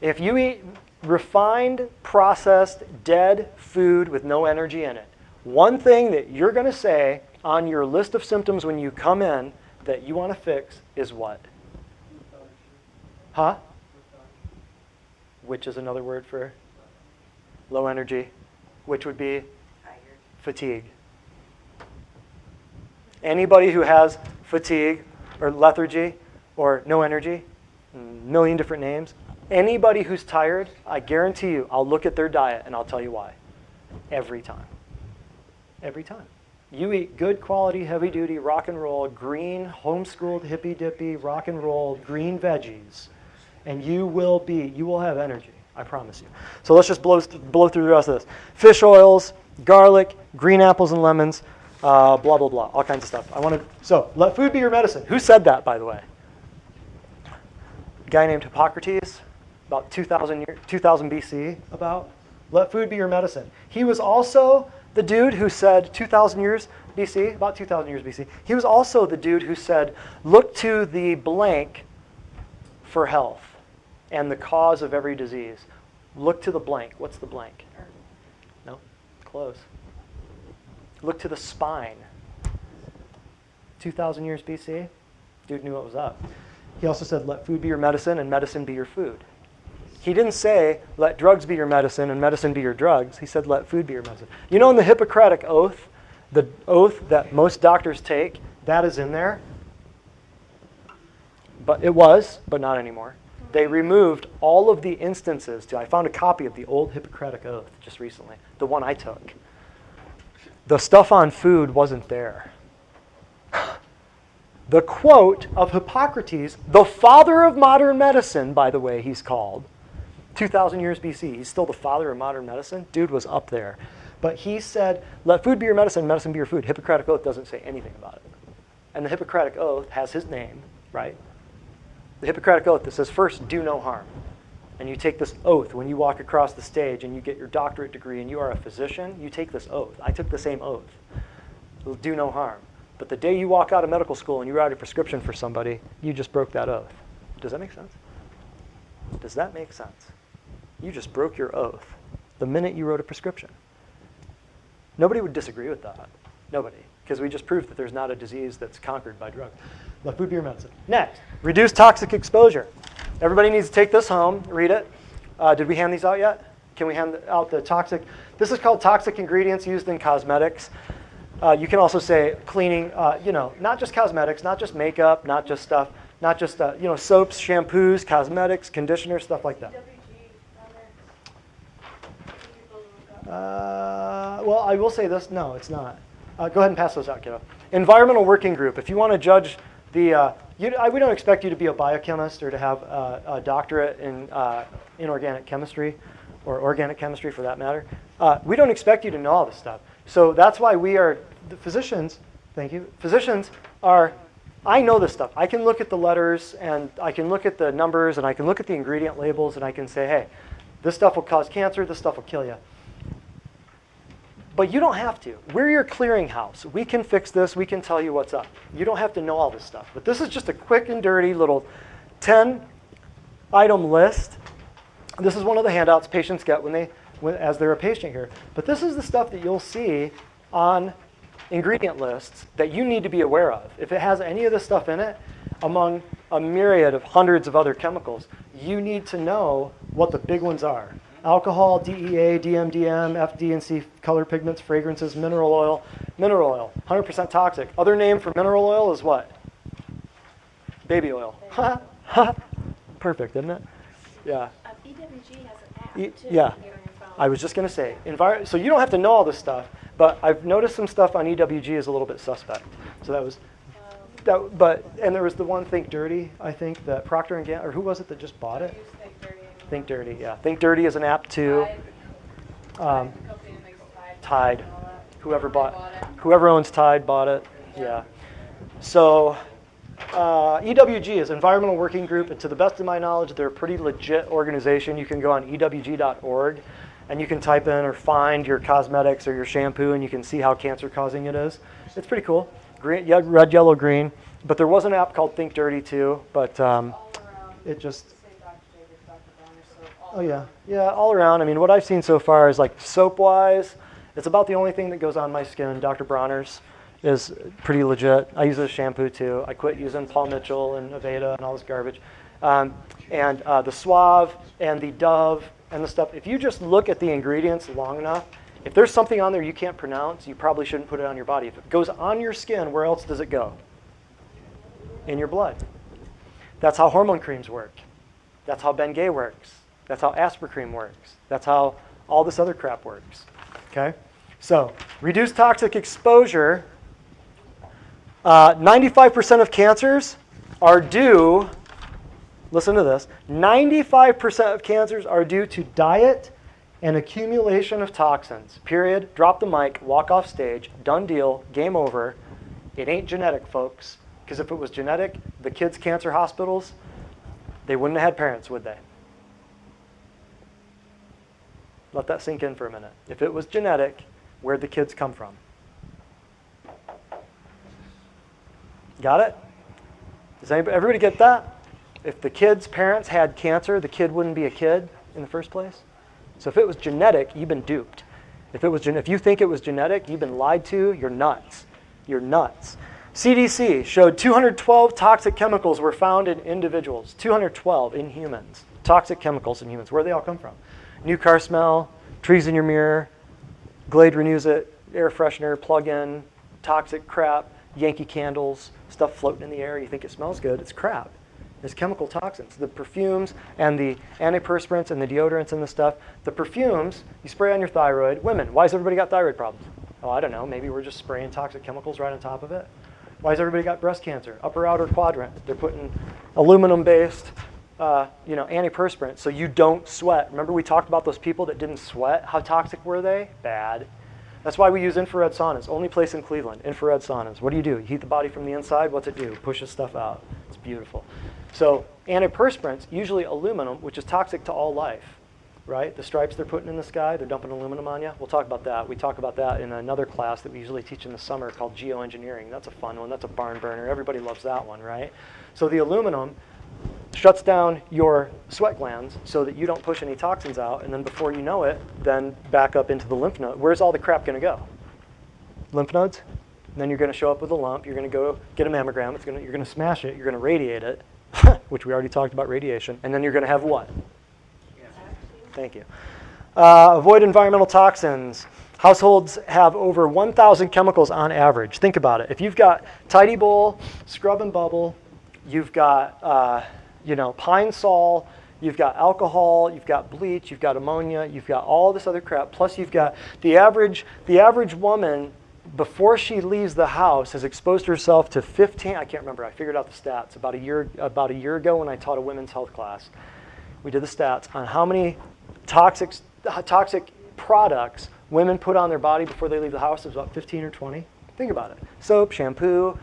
If you eat refined, processed, dead food with no energy in it, one thing that you're going to say on your list of symptoms when you come in that you want to fix is what? Huh? Which is another word for low energy, which would be fatigue. Anybody who has fatigue or lethargy or no energy, a million different names, anybody who's tired, I guarantee you, I'll look at their diet and I'll tell you why. Every time. Every time. You eat good quality, heavy duty, rock and roll, green, homeschooled, hippy dippy, rock and roll, green veggies, and you will have energy. I promise you. So let's just blow through the rest of this. Fish oils, garlic, green apples and lemons, blah, blah, blah, all kinds of stuff. So let food be your medicine. Who said that, by the way? A guy named Hippocrates, about 2000 BC, about. Let food be your medicine. He was also the dude who said 2,000 years BC, about 2,000 years BC, he was also the dude who said, look to the blank for health and the cause of every disease. Look to the blank. What's the blank? No, close. Look to the spine. 2,000 years BC, dude knew what was up. He also said, let food be your medicine and medicine be your food. He didn't say, let drugs be your medicine and medicine be your drugs. He said, let food be your medicine. You know in the Hippocratic Oath, the oath that most doctors take, that is in there. But it was, but not anymore. They removed all of the instances. I found a copy of the old Hippocratic Oath just recently, the one I took. The stuff on food wasn't there. The quote of Hippocrates, the father of modern medicine, by the way, he's called, 2,000 years BC. He's still the father of modern medicine. Dude was up there. But he said, let food be your medicine, medicine be your food. Hippocratic Oath doesn't say anything about it. And the Hippocratic Oath has his name, right? The Hippocratic Oath that says, first, do no harm. And you take this oath when you walk across the stage and you get your doctorate degree and you are a physician, you take this oath. I took the same oath. Do no harm. But the day you walk out of medical school and you write a prescription for somebody, you just broke that oath. Does that make sense? Does that make sense? You just broke your oath the minute you wrote a prescription. Nobody would disagree with that. Nobody. Because we just proved that there's not a disease that's conquered by drugs. Let food be your medicine. Next, reduce toxic exposure. Everybody needs to take this home, read it. Did we hand these out yet? Can we hand out the toxic? This is called toxic ingredients used in cosmetics. You can also say cleaning, not just cosmetics, not just makeup, not just stuff, not just, soaps, shampoos, cosmetics, conditioners, stuff like that. Well, I will say this. No, it's not. Go ahead and pass those out, kiddo. Environmental working group. If you want to judge the, we don't expect you to be a biochemist or to have a doctorate in inorganic chemistry or organic chemistry for that matter. We don't expect you to know all this stuff. So that's why we are, the physicians, thank you, physicians are, I know this stuff. I can look at the letters and I can look at the numbers and I can look at the ingredient labels and I can say, hey, this stuff will cause cancer, this stuff will kill you. But you don't have to. We're your clearinghouse. We can fix this. We can tell you what's up. You don't have to know all this stuff. But this is just a quick and dirty little 10-item list. This is one of the handouts patients get as they're a patient here. But this is the stuff that you'll see on ingredient lists that you need to be aware of. If it has any of this stuff in it, among a myriad of hundreds of other chemicals, you need to know what the big ones are. Alcohol, DEA, DMDM, FD&C, color pigments, fragrances, mineral oil. Mineral oil, 100% toxic. Other name for mineral oil is what? Baby oil. Perfect, isn't it? Yeah. EWG has an app, too. Yeah. here on your phone. I was just going to say, so you don't have to know all this stuff, but I've noticed some stuff on EWG is a little bit suspect. So that was, and there was the one Think Dirty, I think, that Procter & Gamble, or who was it that just bought it? Think Dirty, yeah. Think Dirty is an app too. Tide. Whoever owns Tide bought it. Yeah. So EWG is Environmental Working Group, and to the best of my knowledge, they're a pretty legit organization. You can go on ewg.org, and you can type in or find your cosmetics or your shampoo, and you can see how cancer-causing it is. It's pretty cool. Green, yeah, red, yellow, green. But there was an app called Think Dirty too, but it just... Oh yeah, yeah, all around. I mean, what I've seen so far is like soap-wise, it's about the only thing that goes on my skin. Dr. Bronner's is pretty legit. I use it as shampoo too. I quit using Paul Mitchell and Aveda and all this garbage. And the Suave and the Dove and the stuff, if you just look at the ingredients long enough, if there's something on there you can't pronounce, you probably shouldn't put it on your body. If it goes on your skin, where else does it go? In your blood. That's how hormone creams work. That's how Bengay works. That's how Aspercreme works. That's how all this other crap works. Okay? So, reduced toxic exposure. 95% of cancers are due, listen to this, 95% of cancers are due to diet and accumulation of toxins. Period. Drop the mic, walk off stage, done deal, game over. It ain't genetic, folks. Because if it was genetic, the kids' cancer hospitals, they wouldn't have had parents, would they? Let that sink in for a minute. If it was genetic, where'd the kids come from? Got it? Does everybody get that? If the kid's parents had cancer, the kid wouldn't be a kid in the first place. So if it was genetic, you've been duped. If you think it was genetic, you've been lied to, you're nuts. You're nuts. CDC showed 212 toxic chemicals were found in individuals. 212 in humans. Toxic chemicals in humans. Where do they all come from? New car smell, trees in your mirror, Glade renews it, air freshener, plug-in, toxic crap, Yankee candles, stuff floating in the air. You think it smells good. It's crap. It's chemical toxins. The perfumes and the antiperspirants and the deodorants and the stuff. The perfumes, you spray on your thyroid. Women, why has everybody got thyroid problems? Oh, I don't know. Maybe we're just spraying toxic chemicals right on top of it. Why has everybody got breast cancer? Upper outer quadrant. They're putting aluminum-based antiperspirant, so you don't sweat. Remember we talked about those people that didn't sweat? How toxic were they? Bad. That's why we use infrared saunas. Only place in Cleveland, infrared saunas. What do? You heat the body from the inside. What's it do? Pushes stuff out. It's beautiful. So antiperspirants, usually aluminum, which is toxic to all life, right? The stripes they're putting in the sky, they're dumping aluminum on you. We'll talk about that. We talk about that in another class that we usually teach in the summer called geoengineering. That's a fun one. That's a barn burner. Everybody loves that one, right? So the aluminum shuts down your sweat glands so that you don't push any toxins out, and then before you know it, then back up into the lymph node. Where's all the crap going to go? Lymph nodes? And then you're going to show up with a lump. You're going to go get a mammogram. You're going to smash it. You're going to radiate it, which we already talked about radiation. And then you're going to have what? Thank you. Avoid environmental toxins. Households have over 1,000 chemicals on average. Think about it. If you've got Tidy Bowl, Scrub and Bubble, you've got pine sol, you've got alcohol, you've got bleach, you've got ammonia, you've got all this other crap. Plus you've got the average woman, before she leaves the house, has exposed herself to 15, I can't remember, I figured out the stats about a year ago when I taught a women's health class. We did the stats on how many toxic products women put on their body before they leave the house. It was about 15 or 20. Think about it. Soap, shampoo,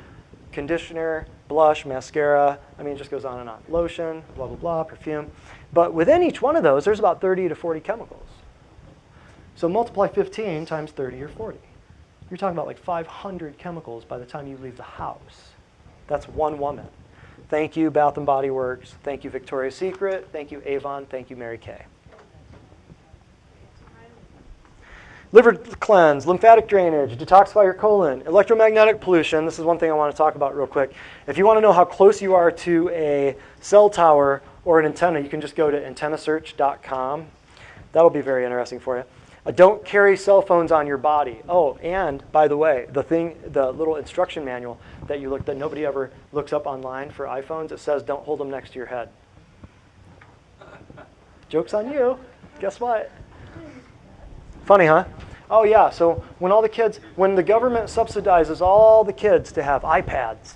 conditioner, blush, mascara, I mean, it just goes on and on. Lotion, blah, blah, blah, perfume. But within each one of those, there's about 30 to 40 chemicals. So multiply 15 times 30 or 40. You're talking about like 500 chemicals by the time you leave the house. That's one woman. Thank you, Bath & Body Works. Thank you, Victoria's Secret. Thank you, Avon. Thank you, Mary Kay. Liver cleanse, lymphatic drainage, detoxify your colon, electromagnetic pollution. This is one thing I want to talk about real quick. If you want to know how close you are to a cell tower or an antenna, you can just go to antennasearch.com. That'll be very interesting for you. Don't carry cell phones on your body. Oh, and by the way, the little instruction manual that nobody ever looks up online for iPhones, it says don't hold them next to your head. Joke's on you. Guess what? Funny, huh? Oh yeah, so when the government subsidizes all the kids to have iPads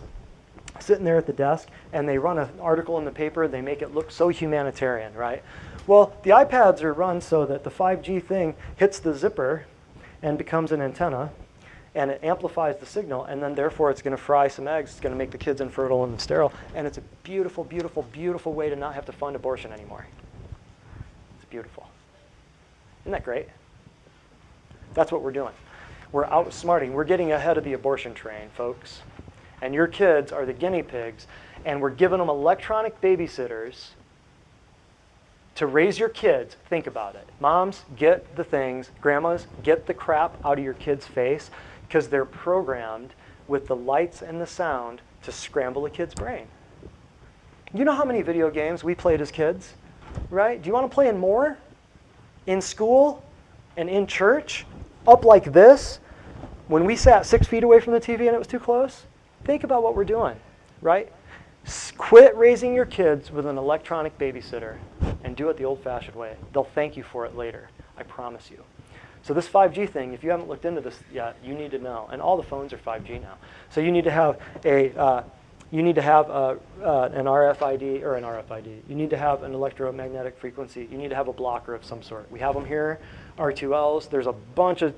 sitting there at the desk and they run an article in the paper, they make it look so humanitarian, right? Well, the iPads are run so that the 5G thing hits the zipper and becomes an antenna, and it amplifies the signal, and then therefore it's going to fry some eggs. It's going to make the kids infertile and sterile, and it's a beautiful, beautiful, beautiful way to not have to fund abortion anymore. It's beautiful. Isn't that great? That's what we're doing. We're outsmarting. We're getting ahead of the abortion train, folks. And your kids are the guinea pigs, and we're giving them electronic babysitters to raise your kids. Think about it. Moms, get the things. Grandmas, get the crap out of your kid's face, because they're programmed with the lights and the sound to scramble a kid's brain. You know how many video games we played as kids, right? Do you want to play in more? In school and in church? Up like this? When we sat 6 feet away from the TV and it was too close? Think about what we're doing, right? Quit raising your kids with an electronic babysitter and do it the old-fashioned way. They'll thank you for it later. I promise you. So this 5G thing, if you haven't looked into this yet, you need to know. And all the phones are 5G now. So you need to have an RFID or an RFID. You need to have an electromagnetic frequency. You need to have a blocker of some sort. We have them here, R2Ls. There's a bunch of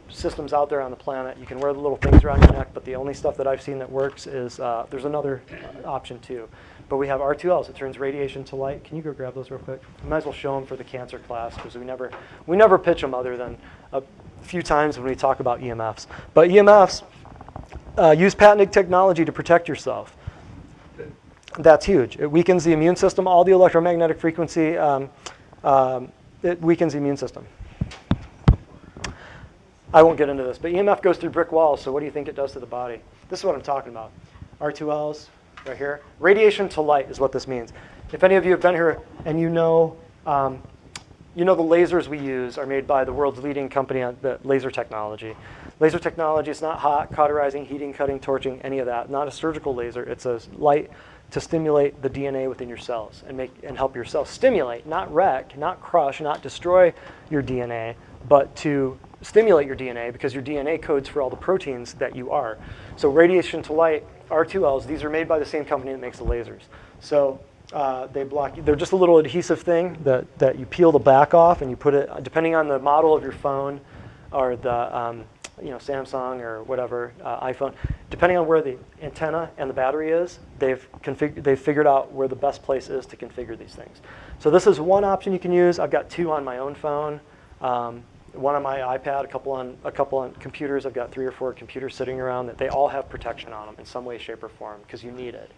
systems out there on the planet. You can wear the little things around your neck, but the only stuff that I've seen that works is, there's another option too. But we have R2Ls. It turns radiation to light. Can you go grab those real quick? We might as well show them for the cancer class, because we never pitch them other than a few times when we talk about EMFs. But EMFs use patented technology to protect yourself. That's huge. It weakens the immune system. All the electromagnetic frequency, it weakens the immune system. I won't get into this, but EMF goes through brick walls, so what do you think it does to the body? This is what I'm talking about. R2Ls, right here. Radiation to light is what this means. If any of you have been here and you know the lasers we use are made by the world's leading company on the laser technology. Laser technology is not hot, cauterizing, heating, cutting, torching, any of that. Not a surgical laser. It's a light to stimulate the DNA within your cells and help your cells stimulate, not wreck, not crush, not destroy your DNA, but to stimulate your DNA, because your DNA codes for all the proteins that you are. So radiation to light, R2Ls, these are made by the same company that makes the lasers. So they block. They're just a little adhesive thing that you peel the back off and you put it, depending on the model of your phone or the Samsung or whatever iPhone, depending on where the antenna and the battery is, they've figured out where the best place is to configure these things. So this is one option you can use. I've got 2 on my own phone. One on my iPad, a couple on computers. I've got 3 or 4 computers sitting around that they all have protection on them in some way, shape, or form, because you need it.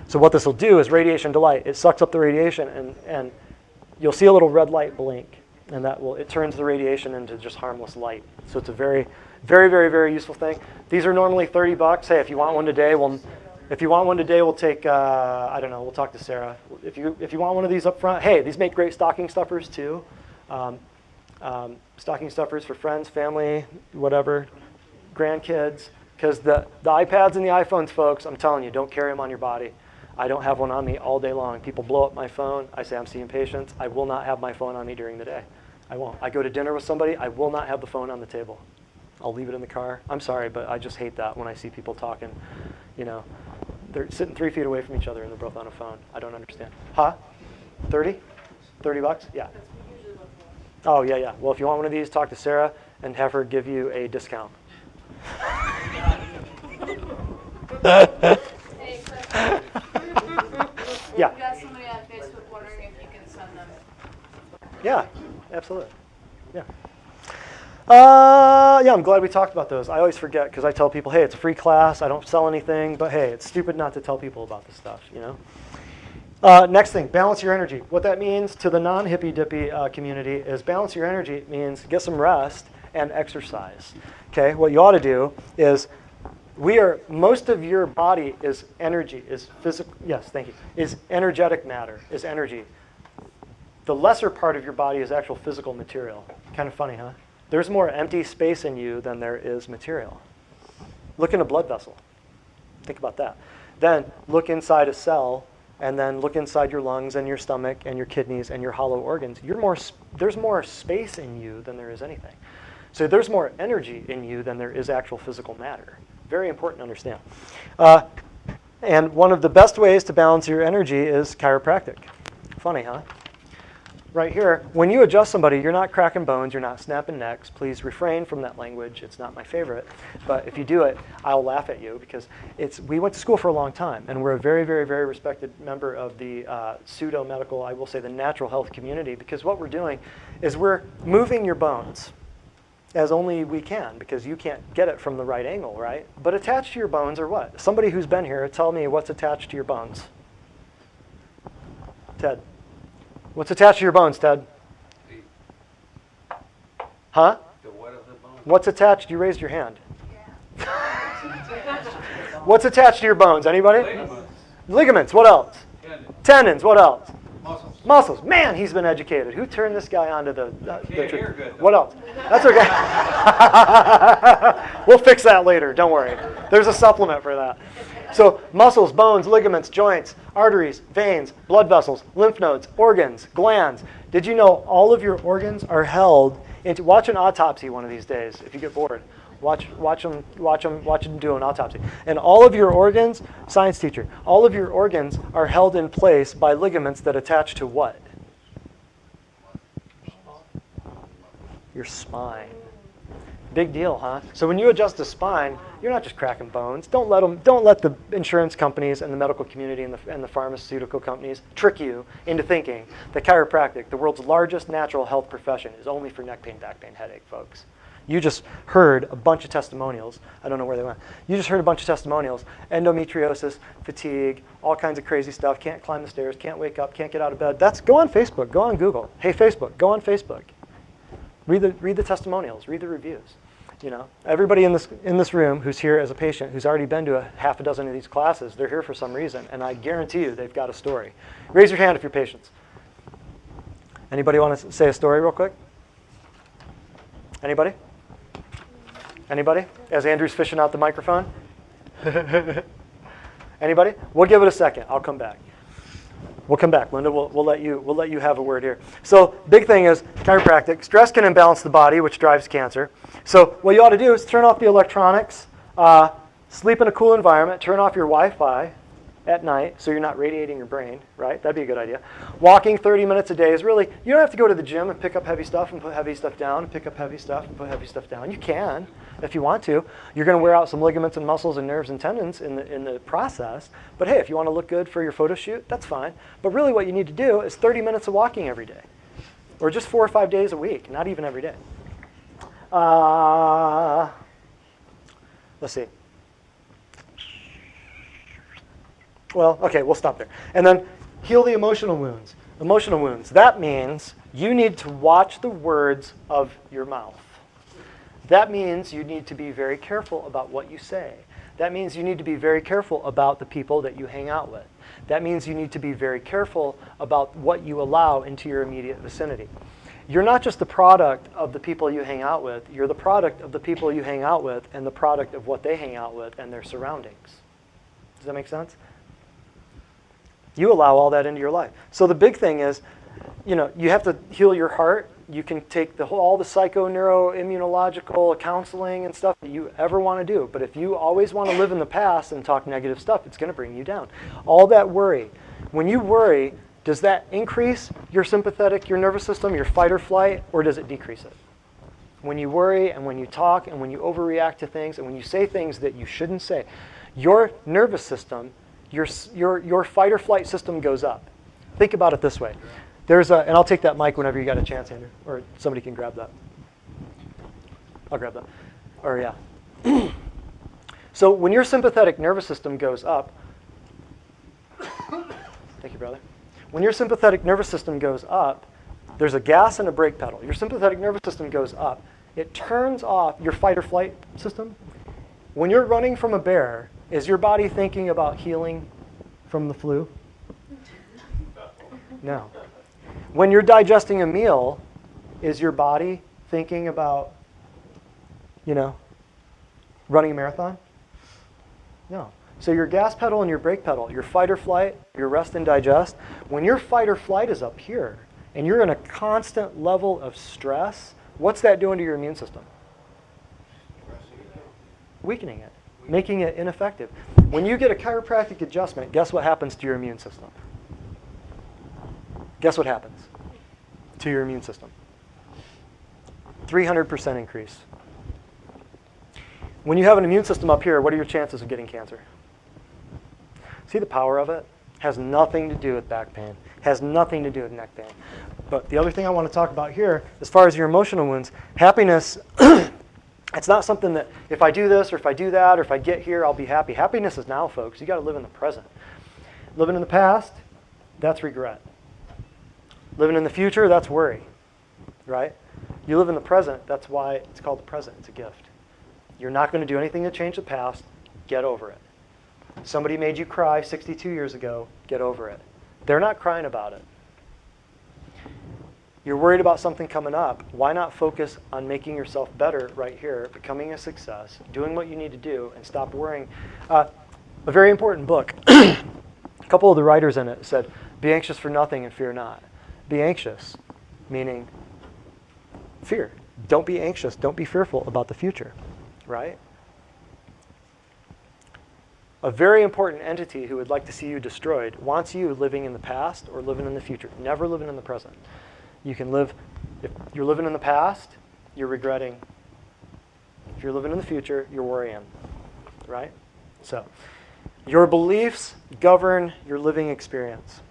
So what this will do is radiation to light. It sucks up the radiation, and you'll see a little red light blink, and it turns the radiation into just harmless light. So it's a very, very, very, very useful thing. These are normally $30. Hey, if you want one today, we'll take, I don't know, we'll talk to Sarah. If you want one of these up front, hey, these make great stocking stuffers too. Stocking stuffers for friends, family, whatever, grandkids. Because the iPads and the iPhones, folks, I'm telling you, don't carry them on your body. I don't have one on me all day long. People blow up my phone. I say I'm seeing patients. I will not have my phone on me during the day. I won't. I go to dinner with somebody. I will not have the phone on the table. I'll leave it in the car. I'm sorry, but I just hate that when I see people talking. They're sitting 3 feet away from each other and they're both on a phone. I don't understand. Huh? 30? $30? Yeah. Oh, yeah. Well, if you want one of these, talk to Sarah and have her give you a discount. Hey, question. Yeah. We've got somebody on Facebook wondering if you can send them. Yeah, absolutely. Yeah. I'm glad we talked about those. I always forget because I tell people, hey, it's a free class. I don't sell anything. But, hey, it's stupid not to tell people about this stuff, Next thing, balance your energy. What that means to the non-hippy-dippy community is balance your energy means get some rest and exercise. Okay, what you ought to do is most of your body is energy, is physical, yes, thank you, is energetic matter, is energy. The lesser part of your body is actual physical material. Kind of funny, huh? There's more empty space in you than there is material. Look in a blood vessel. Think about that. Then look inside a cell, and then look inside your lungs and your stomach and your kidneys and your hollow organs. There's more space in you than there is anything. So there's more energy in you than there is actual physical matter. Very important to understand. And one of the best ways to balance your energy is chiropractic. Funny, huh? Right here, when you adjust somebody, you're not cracking bones, you're not snapping necks. Please refrain from that language. It's not my favorite. But if you do it, I'll laugh at you because we went to school for a long time, and we're a very, very, very respected member of the pseudo-medical, I will say the natural health community, because what we're doing is we're moving your bones as only we can, because you can't get it from the right angle, right? But attached to your bones are what? Somebody who's been here, tell me what's attached to your bones. Ted. What's attached to your bones, Ted? Huh? The what of the bone? What's attached? You raised your hand. What's attached to your bones? Anybody? Ligaments. Ligaments. What else? Tendon. Tendons. What else? Muscles. Muscles. Man, he's been educated. Who turned this guy onto the Can't truth? hear good, though. What else? That's okay. We'll fix that later. Don't worry. There's a supplement for that. So muscles, bones, ligaments, joints, arteries, veins, blood vessels, lymph nodes, organs, glands. Did you know all of your organs are held into? Watch an autopsy one of these days if you get bored. Watch them do an autopsy. And all of your organs, science teacher, all of your organs are held in place by ligaments that attach to what? Your spine. Big deal, huh? So when you adjust the spine, you're not just cracking bones. Don't let the insurance companies and the medical community and the pharmaceutical companies trick you into thinking that chiropractic, the world's largest natural health profession, is only for neck pain, back pain, headache, folks. You just heard a bunch of testimonials. I don't know where they went. You just heard a bunch of testimonials. Endometriosis, fatigue, all kinds of crazy stuff. Can't climb the stairs, can't wake up, can't get out of bed. Go on Facebook, go on Google. Hey, Facebook, go on Facebook. Read the testimonials, read the reviews. You know, everybody in this room who's here as a patient, who's already been to a half a dozen of these classes, they're here for some reason, and I guarantee you they've got a story. Raise your hand if you're patients. Anybody want to say a story real quick? Anybody? Anybody? As Andrew's fishing out the microphone. Anybody? We'll give it a second. I'll come back. We'll come back, Linda. We'll let you have a word here. So, big thing is chiropractic. Stress can imbalance the body, which drives cancer. So, what you ought to do is turn off the electronics, sleep in a cool environment, turn off your Wi-Fi at night so you're not radiating your brain, right? That'd be a good idea. Walking 30 minutes a day is really, you don't have to go to the gym and pick up heavy stuff and put heavy stuff down, and pick up heavy stuff and put heavy stuff down. You can, if you want to. You're going to wear out some ligaments and muscles and nerves and tendons in the process. But hey, if you want to look good for your photo shoot, that's fine. But really what you need to do is 30 minutes of walking every day. Or just 4 or 5 days a week, not even every day. Let's see. Well, okay, we'll stop there. And then heal the emotional wounds. Emotional wounds. That means you need to watch the words of your mouth. That means you need to be very careful about what you say. That means you need to be very careful about the people that you hang out with. That means you need to be very careful about what you allow into your immediate vicinity. You're not just the product of the people you hang out with. You're the product of the people you hang out with and the product of what they hang out with and their surroundings. Does that make sense? You allow all that into your life. So the big thing is, you have to heal your heart. You can take all the psycho-neuroimmunological counseling and stuff that you ever want to do. But if you always want to live in the past and talk negative stuff, it's going to bring you down. All that worry. When you worry, does that increase your sympathetic, your nervous system, your fight or flight, or does it decrease it? When you worry and when you talk and when you overreact to things and when you say things that you shouldn't say, your nervous system, your fight or flight system goes up. Think about it this way. And I'll take that mic whenever you got a chance, Andrew, or somebody can grab that. I'll grab that. Or yeah. So when your sympathetic nervous system goes up, thank you, brother. When your sympathetic nervous system goes up, there's a gas and a brake pedal. Your sympathetic nervous system goes up. It turns off your fight or flight system. When you're running from a bear, is your body thinking about healing from the flu? No. When you're digesting a meal, is your body thinking about, running a marathon? No. So your gas pedal and your brake pedal, your fight or flight, your rest and digest, when your fight or flight is up here and you're in a constant level of stress, what's that doing to your immune system? Weakening it, making it ineffective. When you get a chiropractic adjustment, guess what happens to your immune system? Guess what happens to your immune system? 300% increase. When you have an immune system up here, what are your chances of getting cancer? See the power of it? Has nothing to do with back pain. Has nothing to do with neck pain. But the other thing I want to talk about here, as far as your emotional wounds, happiness, it's not something that if I do this or if I do that or if I get here, I'll be happy. Happiness is now, folks. You got to live in the present. Living in the past, that's regret. Living in the future, that's worry, right? You live in the present, that's why it's called the present. It's a gift. You're not going to do anything to change the past. Get over it. Somebody made you cry 62 years ago. Get over it. They're not crying about it. You're worried about something coming up. Why not focus on making yourself better right here, becoming a success, doing what you need to do, and stop worrying? A very important book. A couple of the writers in it said, be anxious for nothing and fear not. Be anxious, meaning fear. Don't be anxious. Don't be fearful about the future, right? A very important entity who would like to see you destroyed wants you living in the past or living in the future, never living in the present. You can live, if you're living in the past, you're regretting. If you're living in the future, you're worrying, right? So, your beliefs govern your living experience.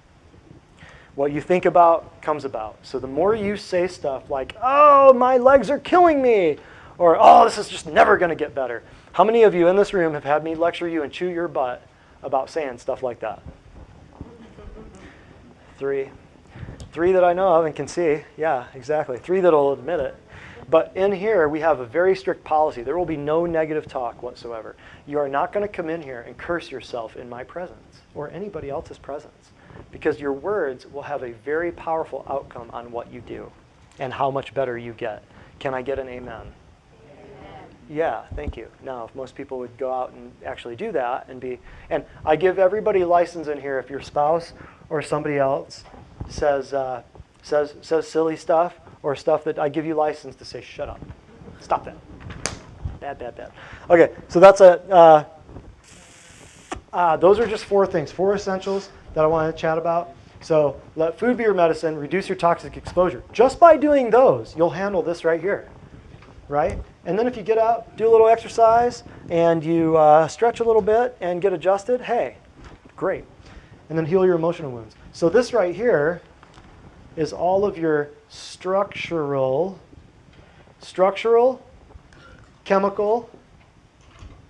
What you think about comes about. So the more you say stuff like, oh, my legs are killing me, or oh, this is just never going to get better. How many of you in this room have had me lecture you and chew your butt about saying stuff like that? 3. 3 that I know of and can see. Yeah, exactly. 3 that will admit it. But in here, we have a very strict policy. There will be no negative talk whatsoever. You are not going to come in here and curse yourself in my presence or anybody else's presence, because your words will have a very powerful outcome on what you do and how much better you get. Can I get an amen? Yeah, thank you. Now, if most people would go out and actually do that and I give everybody license in here if your spouse or somebody else says silly stuff or stuff that I give you license to say, shut up. Stop that. Bad. Okay, so that's those are just 4 things, 4 essentials that I want to chat about. So let food be your medicine, reduce your toxic exposure. Just by doing those, you'll handle this right here, right? And then if you get out, do a little exercise, and you stretch a little bit and get adjusted, hey, great. And then heal your emotional wounds. So this right here is all of your structural, chemical,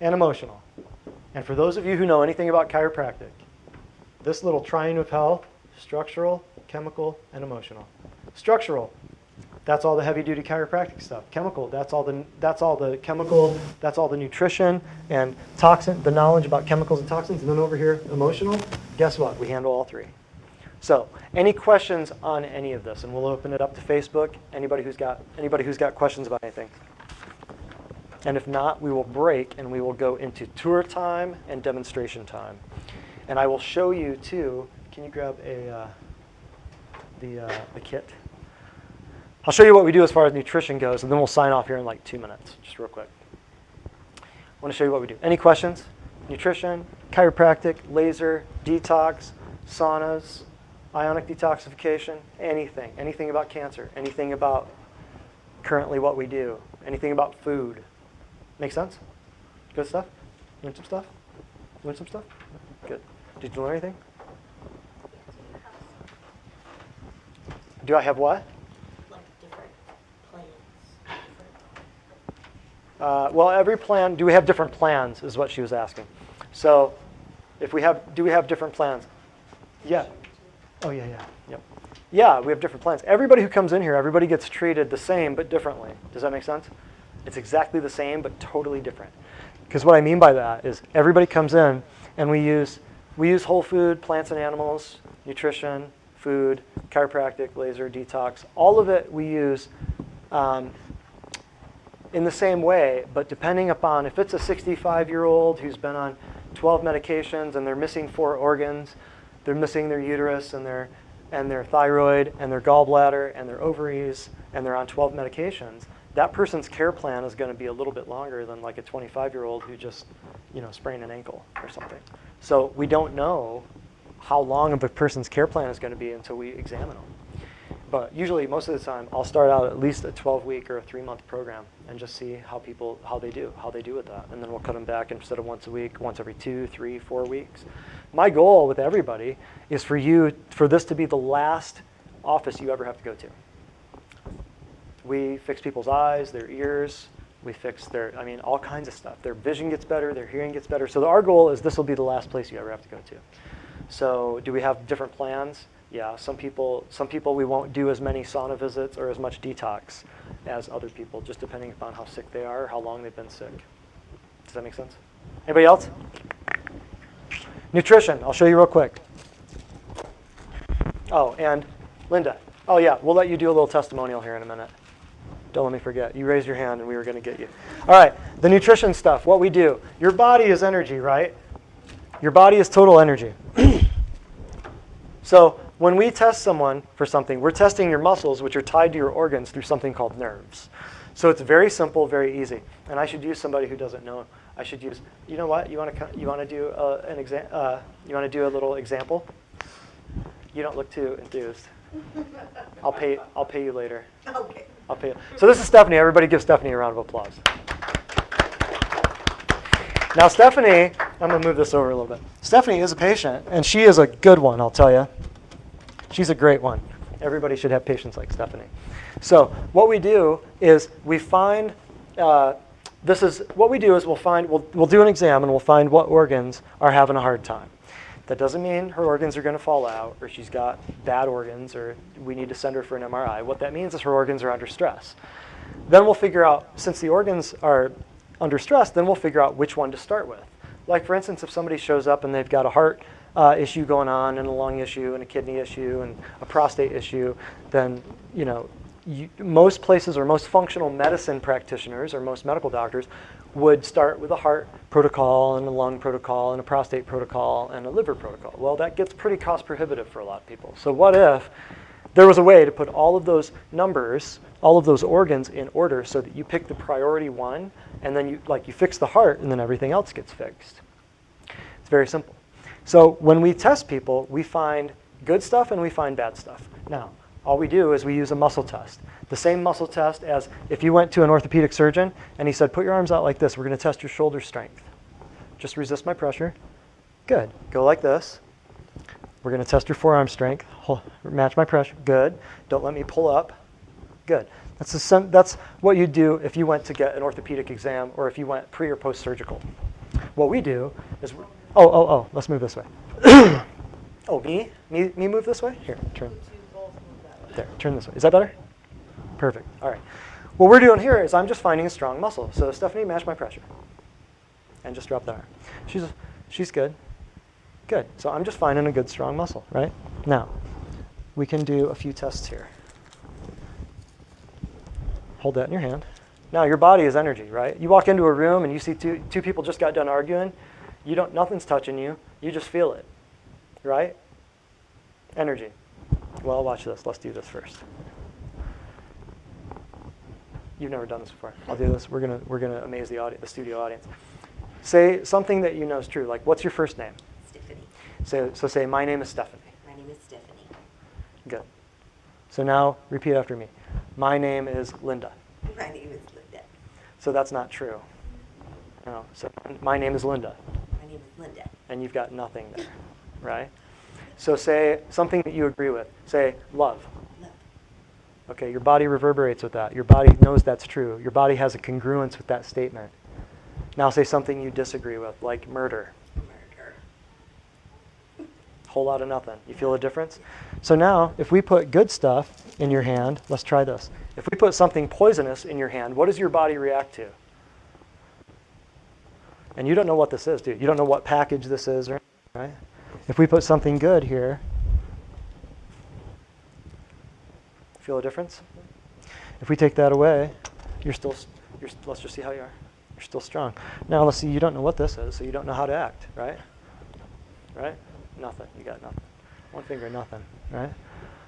and emotional. And for those of you who know anything about chiropractic, this little triune of health, structural, chemical, and emotional. Structural, that's all the heavy-duty chiropractic stuff. Chemical, that's all the chemical, that's all the nutrition and toxin, the knowledge about chemicals and toxins. And then over here, emotional, guess what? We handle all 3. So, any questions on any of this? And we'll open it up to Facebook. Anybody who's got questions about anything. And if not, we will break and we will go into tour time and demonstration time. And I will show you too. Can you grab the kit? I'll show you what we do as far as nutrition goes, and then we'll sign off here in like 2 minutes, just real quick. I want to show you what we do. Any questions? Nutrition, chiropractic, laser, detox, saunas, ionic detoxification, anything about cancer, anything about currently what we do, anything about food. Make sense? Good stuff? Learn some stuff? Good. Did you learn anything? Do I have what? Like different plans. Well, every plan, do we have different plans is what she was asking. So do we have different plans? Yeah. Oh, yeah. Yep. Yeah, we have different plans. Everybody who comes in here, everybody gets treated the same but differently. Does that make sense? It's exactly the same, but totally different. Because what I mean by that is everybody comes in and we use whole food, plants and animals, nutrition, food, chiropractic, laser, detox. All of it we use in the same way, but depending upon if it's a 65-year-old who's been on 12 medications and they're missing 4 organs, they're missing their uterus and their thyroid and their gallbladder and their ovaries, and they're on 12 medications, that person's care plan is going to be a little bit longer than like a 25-year-old who just, sprained an ankle or something. So we don't know how long of a person's care plan is going to be until we examine them. But usually, most of the time, I'll start out at least a 12-week or a 3-month program and just see how they do with that. And then we'll cut them back instead of once a week, once every 2, 3, 4 weeks. My goal with everybody is for this to be the last office you ever have to go to. We fix people's eyes, their ears. We fix all kinds of stuff. Their vision gets better, their hearing gets better. So our goal is this will be the last place you ever have to go to. So do we have different plans? Yeah, some people we won't do as many sauna visits or as much detox as other people, just depending upon how sick they are or how long they've been sick. Does that make sense? Anybody else? Nutrition, I'll show you real quick. Oh, and Linda. Oh yeah, we'll let you do a little testimonial here in a minute. Don't let me forget. You raised your hand and we were going to get you. All right, the nutrition stuff, what we do. Your body is energy, right? Your body is total energy. So when we test someone for something, we're testing your muscles, which are tied to your organs through something called nerves. So it's very simple, very easy. And I should use somebody who doesn't know. I should use, you know what? You want to do you want to do a little example? You don't look too enthused. I'll pay you later. Okay. I'll pay you. So this is Stephanie. Everybody give Stephanie a round of applause. Now Stephanie, I'm going to move this over a little bit. Stephanie is a patient, and she is a good one, I'll tell you. She's a great one. Everybody should have patients like Stephanie. So what we do is we find, we'll do an exam and we'll find what organs are having a hard time. That doesn't mean her organs are going to fall out or she's got bad organs or we need to send her for an MRI. What that means is her organs are under stress. Then we'll figure out, since the organs are under stress, then we'll figure out which one to start with. Like for instance, if somebody shows up and they've got a heart issue going on and a lung issue and a kidney issue and a prostate issue, then most places or most functional medicine practitioners or most medical doctors would start with a heart protocol and a lung protocol and a prostate protocol and a liver protocol. Well, that gets pretty cost prohibitive for a lot of people. So what if there was a way to put all of those numbers, all of those organs in order so that you pick the priority one and then you fix the heart and then everything else gets fixed. It's very simple. So when we test people, we find good stuff and we find bad stuff. Now, all we do is we use a muscle test. The same muscle test as if you went to an orthopedic surgeon and he said, put your arms out like this. We're going to test your shoulder strength. Just resist my pressure. Good. Go like this. We're going to test your forearm strength. Match my pressure. Good. Don't let me pull up. Good. That's what you'd do if you went to get an orthopedic exam or if you went pre or post-surgical. What we do is, let's move this way. Oh, me move this way? Here, turn. There, turn this way. Is that better? Perfect. All right. What we're doing here is I'm just finding a strong muscle. So Stephanie, match my pressure. And just drop the arm. She's good. Good. So I'm just finding a good, strong muscle, right? Now, we can do a few tests here. Hold that in your hand. Now, your body is energy, right? You walk into a room and you see two people just got done arguing. Nothing's touching you. You just feel it, right? Energy. Well, watch this. Let's do this first. You've never done this before. I'll do this. We're gonna amaze the studio audience. Say something that you know is true. Like, what's your first name? Stephanie. So say, my name is Stephanie. My name is Stephanie. Good. So now repeat after me. My name is Linda. My name is Linda. So that's not true. No. So my name is Linda. My name is Linda. And you've got nothing there, right? So say something that you agree with. Say love. Love. Okay, your body reverberates with that. Your body knows that's true. Your body has a congruence with that statement. Now say something you disagree with, like murder. Murder. Whole lot of nothing. You feel a difference? So now, if we put good stuff in your hand, let's try this. If we put something poisonous in your hand, what does your body react to? And you don't know what this is, do you? You don't know what package this is, right? If we put something good here, feel a difference? If we take that away, let's just see how you are. You're still strong. Now let's see, you don't know what this is, so you don't know how to act, right? Right? Nothing, you got nothing. One finger, nothing, right?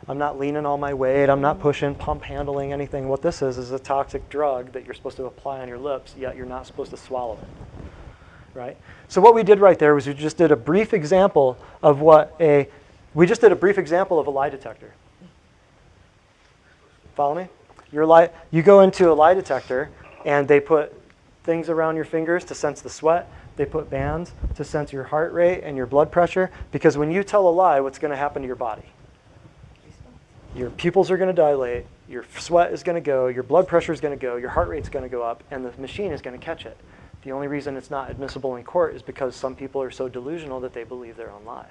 I'm not leaning all my weight, I'm not pushing, pump handling, anything. What this is a toxic drug that you're supposed to apply on your lips, yet you're not supposed to swallow it, right? So what we did right there was we just did a brief example of a lie detector. Follow me? You go into a lie detector, and they put things around your fingers to sense the sweat. They put bands to sense your heart rate and your blood pressure. Because when you tell a lie, what's going to happen to your body? Your pupils are going to dilate. Your sweat is going to go. Your blood pressure is going to go. Your heart rate is going to go up. And the machine is going to catch it. The only reason it's not admissible in court is because some people are so delusional that they believe their own lie.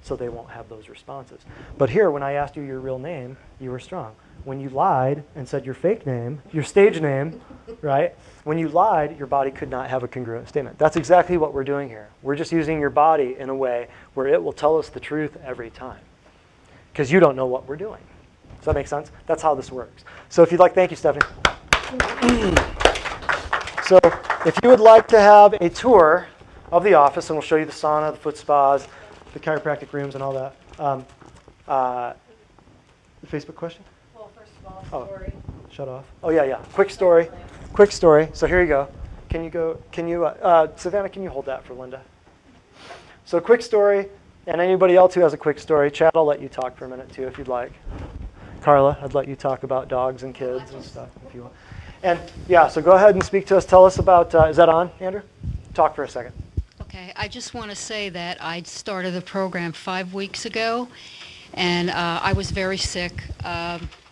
So they won't have those responses. But here, when I asked you your real name, you were strong. When you lied and said your fake name, your stage name, right? When you lied, your body could not have a congruent statement. That's exactly what we're doing here. We're just using your body in a way where it will tell us the truth every time. Because you don't know what we're doing. Does that make sense? That's how this works. So if you'd like, thank you, Stephanie. So if you would like to have a tour of the office, and we'll show you the sauna, the foot spas, the chiropractic rooms, and all that. The Facebook question? Well, first of all, story. Shut off. Oh, yeah. Quick story. So here you go. Savannah, can you hold that for Linda? So quick story, and anybody else who has a quick story, Chad, I'll let you talk for a minute too if you'd like. Carla, I'd let you talk about dogs and kids and stuff if you want. And yeah, so go ahead and speak to us. Tell us about, is that on, Andrew? Talk for a second. Okay, I just want to say that I started the program 5 weeks ago, and I was very sick.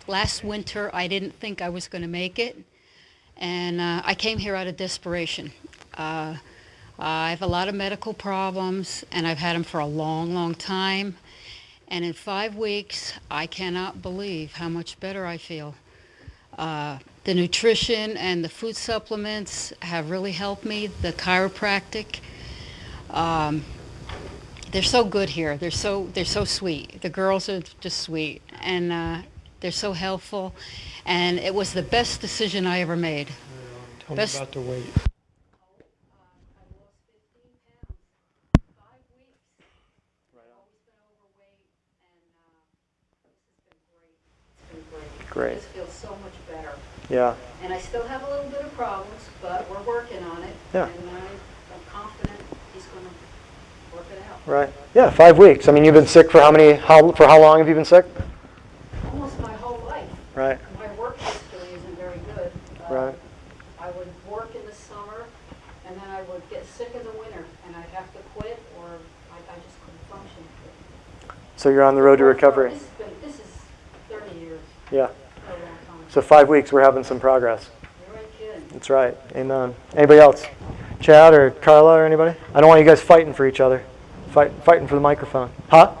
Last winter, I didn't think I was going to make it, and I came here out of desperation. I have a lot of medical problems, and I've had them for a long, long time. And in 5 weeks, I cannot believe how much better I feel. The nutrition and the food supplements have really helped me. The chiropractic, they're so good here. They're so sweet. The girls are just sweet, and they're so helpful. And it was the best decision I ever made. Tell me about the weight. I lost 15 pounds. 5 weeks. I've always been overweight, and this has been great. It's been great. Great. I just feel so much better. Yeah. And I still have a little bit of problems, but we're working on it. Yeah. And I'm confident he's going to work it out. Right. Yeah, 5 weeks. I mean, you've been sick for for how long have you been sick? Almost my whole life. Right. My work history isn't very good. Right. I would work in the summer, and then I would get sick in the winter, and I'd have to quit, or I just couldn't function. So you're on the road to recovery. This is 30 years. Yeah. For a long time. So 5 weeks, we're having some progress. You're right, kid. That's right. Amen. Anybody else? Chad or Carla or anybody? I don't want you guys fighting for each other. Fighting for the microphone. Huh?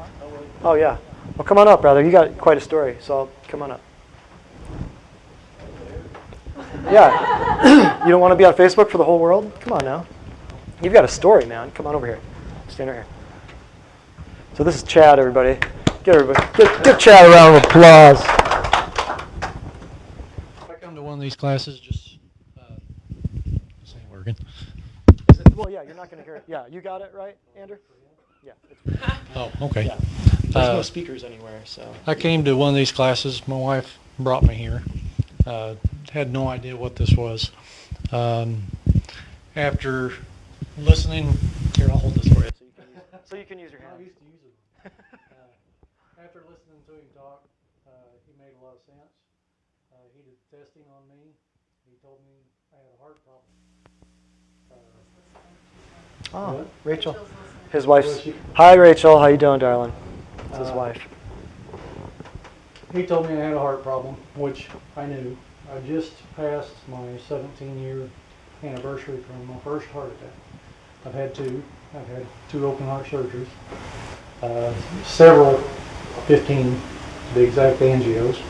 Oh, yeah. Well, come on up, brother. You got quite a story, so come on up. Yeah. You don't want to be on Facebook for the whole world? Come on now. You've got a story, man. Come on over here. Stand right here. So this is Chad, everybody. Give Chad a round of applause. I come to one of these classes, just this ain't working. Well, yeah, you're not going to hear it. Yeah, you got it right, Andrew? Yeah. Oh, okay. Yeah. There's no speakers anywhere, so. I came to one of these classes. My wife brought me here. Had no idea what this was. After listening, here, I'll hold this for you. So you can use your hand. I used to use it. After listening to him talk, he made a lot of sense. He did testing on me. He told me I had a heart problem. Oh, Rachel. His wife's. Hi, Rachel. How you doing, darling? It's his wife. He told me I had a heart problem, which I knew. I just passed my 17-year anniversary from my first heart attack. I've had two. I've had 2 open heart surgeries, several, 15 to be exact, angios.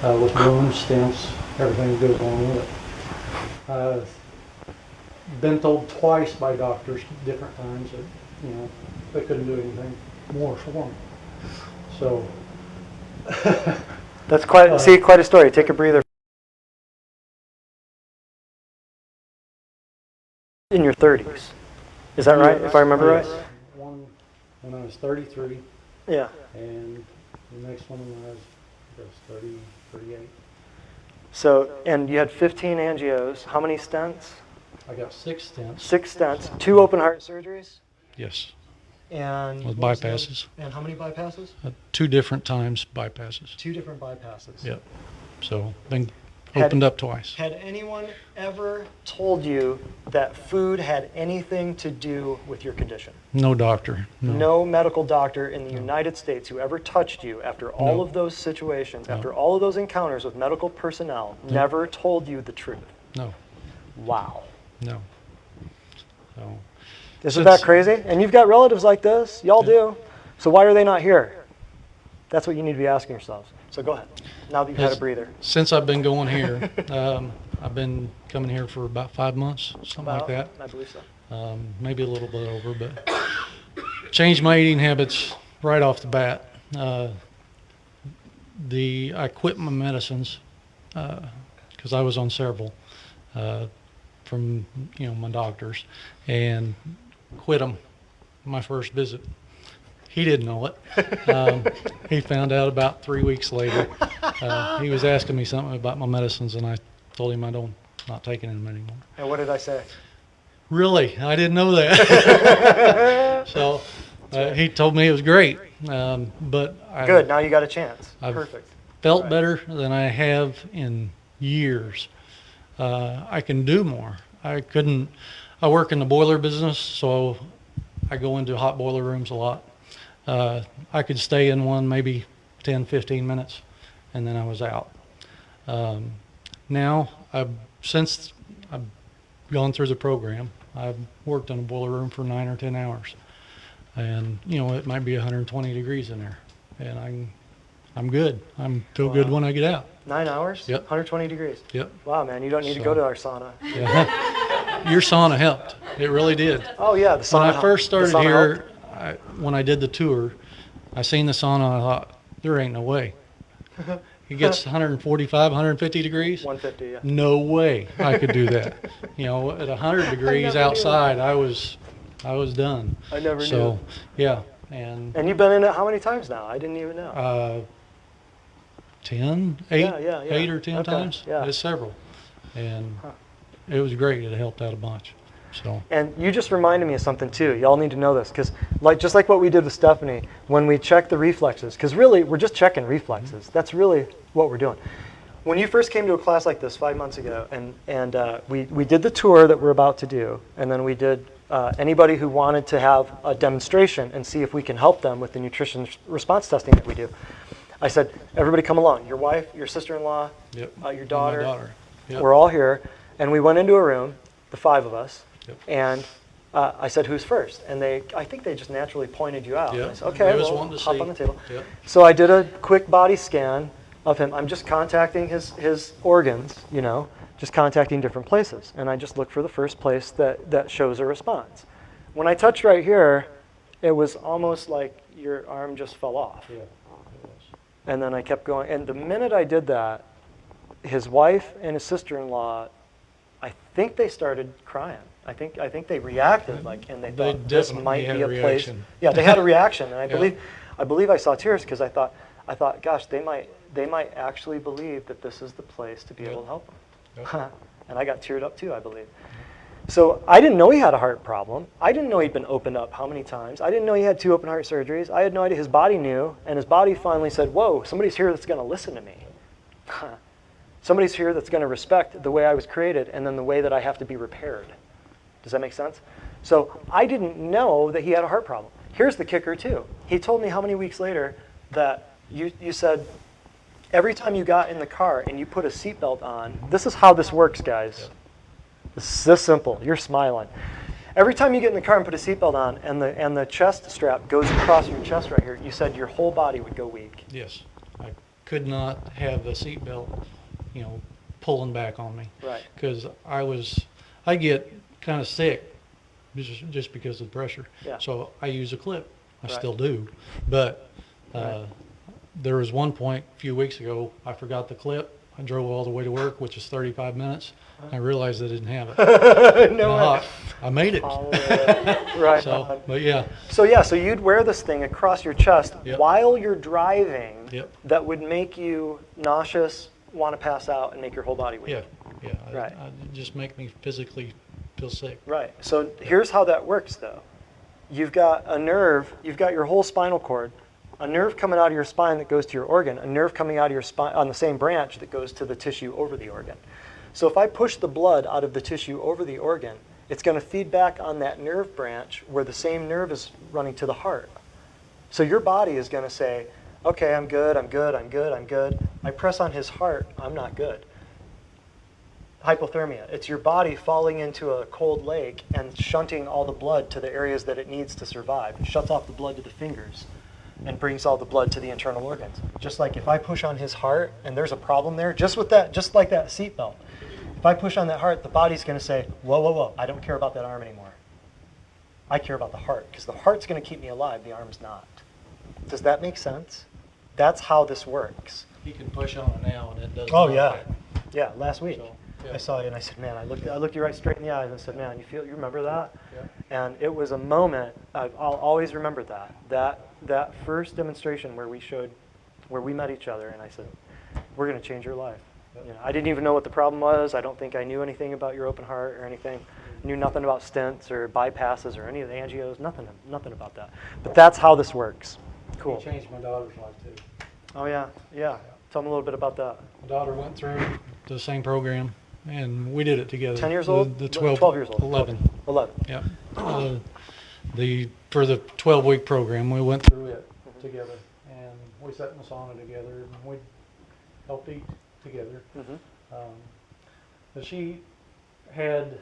with wounds, stents, everything that goes along with it. Been told twice by doctors, different times, that they couldn't do anything more for me. So That's quite a story. Take a breather. In your 30s, is that right? If I remember right. One when I was 33, Yeah. and the next one when I was 30, 38. So, and you had 15 angios. How many stents? I got 6 stents. 6 stents. 2 open heart surgeries. Yes, And with what was the- bypasses. And how many bypasses? 2 different times bypasses. 2 different bypasses. Yep. So been Had- opened up twice. Had anyone ever told you that food had anything to do with your condition? No doctor. No medical doctor in the United States who ever touched you after all No. of those situations, No. after all of those encounters with medical personnel, never told you the truth. No. Wow. No. So Isn't that crazy? And you've got relatives like this. Y'all do. So why are they not here? That's what you need to be asking yourselves. So go ahead. Now that you've had a Yes. breather. since I've been going here, I've been coming here for about 5 months, something like that. I believe so. Maybe a little bit over, but changed my eating habits right off the bat. I quit my medicines because I was on several from my doctors, and quit them my first visit. He didn't know it. He found out about 3 weeks later. He was asking me something about my medicines, and I told him not taking them anymore. And what did I say? Really? I didn't know that. So he told me it was great. But I Good. Now you got a chance. I've Perfect. felt Right. better than I have in years. I can do more. I work in the boiler business, so I go into hot boiler rooms a lot. I could stay in one maybe 10, 15 minutes, and then I was out. Now, since I've gone through the program, I've worked in a boiler room for 9 or 10 hours. And, it might be 120 degrees in there. And I'm good. Feel good when I get out. 9 hours? Yep. 120 degrees. Yep. Wow, man, you don't need to So- go to our sauna. Yeah. Your sauna helped. It really did. Oh, yeah, the sauna. When I first the started sauna here, helped. when I did the tour, I seen the sauna and I thought, there ain't no way. It gets 145, 150 degrees. 150, yeah. No way I could do that. At 100 degrees never knew outside, I was done. I never So, knew. yeah, and And you've been in it how many times now? I didn't even know. 8 Yeah. 8 or 10 Okay, times. yeah. It's several, and it was great. It helped out a bunch. So And you just reminded me of something too. Y'all need to know this because, just like what we did with Stephanie, when we check the reflexes, because really we're just checking reflexes. That's really what we're doing. When you first came to a class like this 5 months ago, and we did the tour that we're about to do, and then we did anybody who wanted to have a demonstration and see if we can help them with the nutrition response testing that we do. I said, everybody come along. Your wife, your sister-in-law, yep. your And my daughter. daughter. Yep. We're all here, and we went into a room, the 5 of us, Yep. and I said, "Who's first?" And I think they just naturally pointed you out. Yep. And I said, "Okay, They was well, wanting to hop see. on the table." Yep. So I did a quick body scan of him. I'm just contacting his organs, just contacting different places, and I just look for the first place that shows a response. When I touched right here, it was almost like your arm just fell off. Yeah. And then I kept going. And the minute I did that, his wife and his sister-in-law, I think they started crying. I think they reacted and they They thought this definitely might had be a a place. reaction. Yeah, they had a reaction, and Yeah. I believe I saw tears because I thought, gosh, they might actually believe that this is the place to be Yep. able to help them. Yep. And I got teared up too, I believe. So I didn't know he had a heart problem. I didn't know he'd been opened up how many times. I didn't know he had 2 open heart surgeries. I had no idea. His body knew, and his body finally said, whoa, somebody's here that's going to listen to me. Somebody's here that's going to respect the way I was created and then the way that I have to be repaired. Does that make sense? So I didn't know that he had a heart problem. Here's the kicker too. He told me how many weeks later that you said, every time you got in the car and you put a seatbelt on, this is how this works, guys. It's this simple. You're smiling. Every time you get in the car and put a seatbelt on and the chest strap goes across your chest right here, you said your whole body would go weak. Yes. I could not have the seatbelt, pulling back on me. Right. Because I get kind of sick just because of the pressure. Yeah. So I use a clip. I Right. still do. But Right. there was one point a few weeks ago, I forgot the clip. I drove all the way to work, which is 35 minutes. I realized I didn't have it. No way. I made it. Right. So, but yeah. So you'd wear this thing across your chest Yep. while you're driving. Yep. That would make you nauseous, want to pass out, and make your whole body weak. Yeah. Right. It just make me physically feel sick. Right. So here's how that works, though. You've got a nerve. You've got your whole spinal cord. A nerve coming out of your spine that goes to your organ. A nerve coming out of your spine on the same branch that goes to the tissue over the organ. So if I push the blood out of the tissue over the organ, it's going to feed back on that nerve branch where the same nerve is running to the heart. So your body is going to say, okay, I'm good, I'm good, I'm good, I'm good. I press on his heart, I'm not good. Hypothermia. It's your body falling into a cold lake and shunting all the blood to the areas that it needs to survive. It shuts off the blood to the fingers and brings all the blood to the internal organs. Just like if I push on his heart and there's a problem there, just like that seatbelt. If I push on that heart, the body's going to say, whoa, whoa, whoa, I don't care about that arm anymore. I care about the heart, because the heart's going to keep me alive, the arm's not. Does that make sense? That's how this works. He can push on it now, and it doesn't. Oh, yeah. Yeah, last week. So, yeah. I saw you and I said, man, I looked you right straight in the eyes and I said, man, you remember that? Yeah. And it was a moment, I'll always remember that first demonstration where we met each other, and I said, we're going to change your life. I didn't even know what the problem was. I don't think I knew anything about your open heart or anything. I knew nothing about stents or bypasses or any of the angios, nothing about that. But that's how this works. Cool. He changed my daughter's life too. Oh, yeah. Tell me a little bit about that. My daughter went through the same program, and we did it together. 10 years old? The 12 years old. 11. 11. Yeah. For the 12-week program, we went through it together, and we sat in the sauna together, and we helped eat together. Mm-hmm. But she had,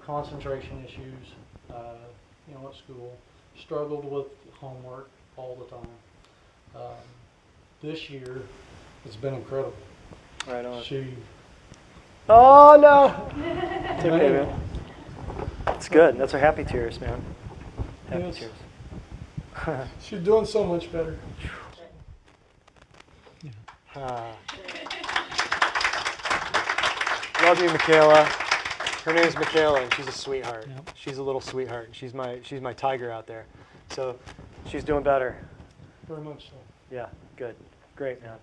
concentration issues, at school, struggled with homework all the time. This year, it's been incredible. Right on. Oh no! It's okay, man. It's good. That's our happy tears, man. Happy Yes. tears. She's doing so much better. Love you, Michaela. Her name's Michaela, and she's a sweetheart. Yep. She's a little sweetheart. She's my tiger out there. So she's doing better. Very much so. Yeah, good. Great, man.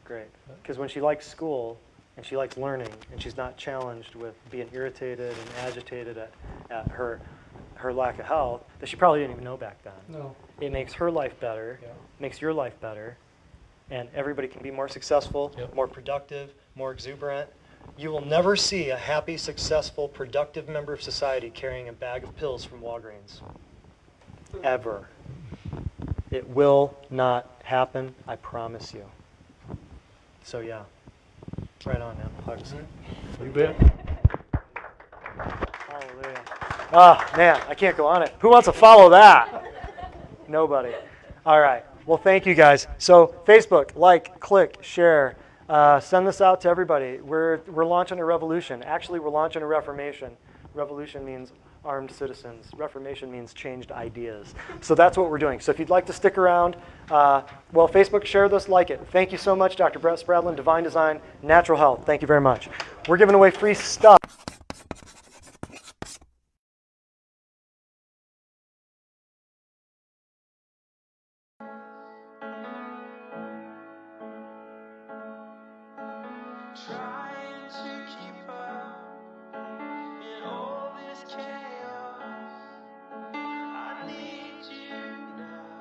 Great. Because when she likes school and she likes learning and she's not challenged with being irritated and agitated at her lack of health, that she probably didn't even know back then. No. It makes her life better, Yeah. makes your life better, and everybody can be more successful, Yep. more productive, more exuberant. You will never see a happy, successful, productive member of society carrying a bag of pills from Walgreens. Ever. It will not happen, I promise you. So yeah, right on, man. Hugs. You bet. Hallelujah. Ah, man, I can't go on it. Who wants to follow that? Nobody. All right. Well, thank you guys. So Facebook, like, click, share. Send this out to everybody. We're launching a revolution. Actually, we're launching a reformation. Revolution means armed citizens. Reformation means changed ideas. So that's what we're doing. So if you'd like to stick around, Facebook, share this, like it. Thank you so much, Dr. Brett Spradlin, Divine Design, Natural Health. Thank you very much. We're giving away free stuff. Trying to keep up in all this chaos. I need you now.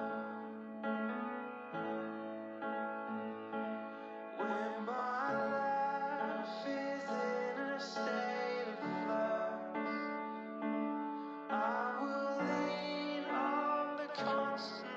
When my life is in a state of flux, I will lean on the constant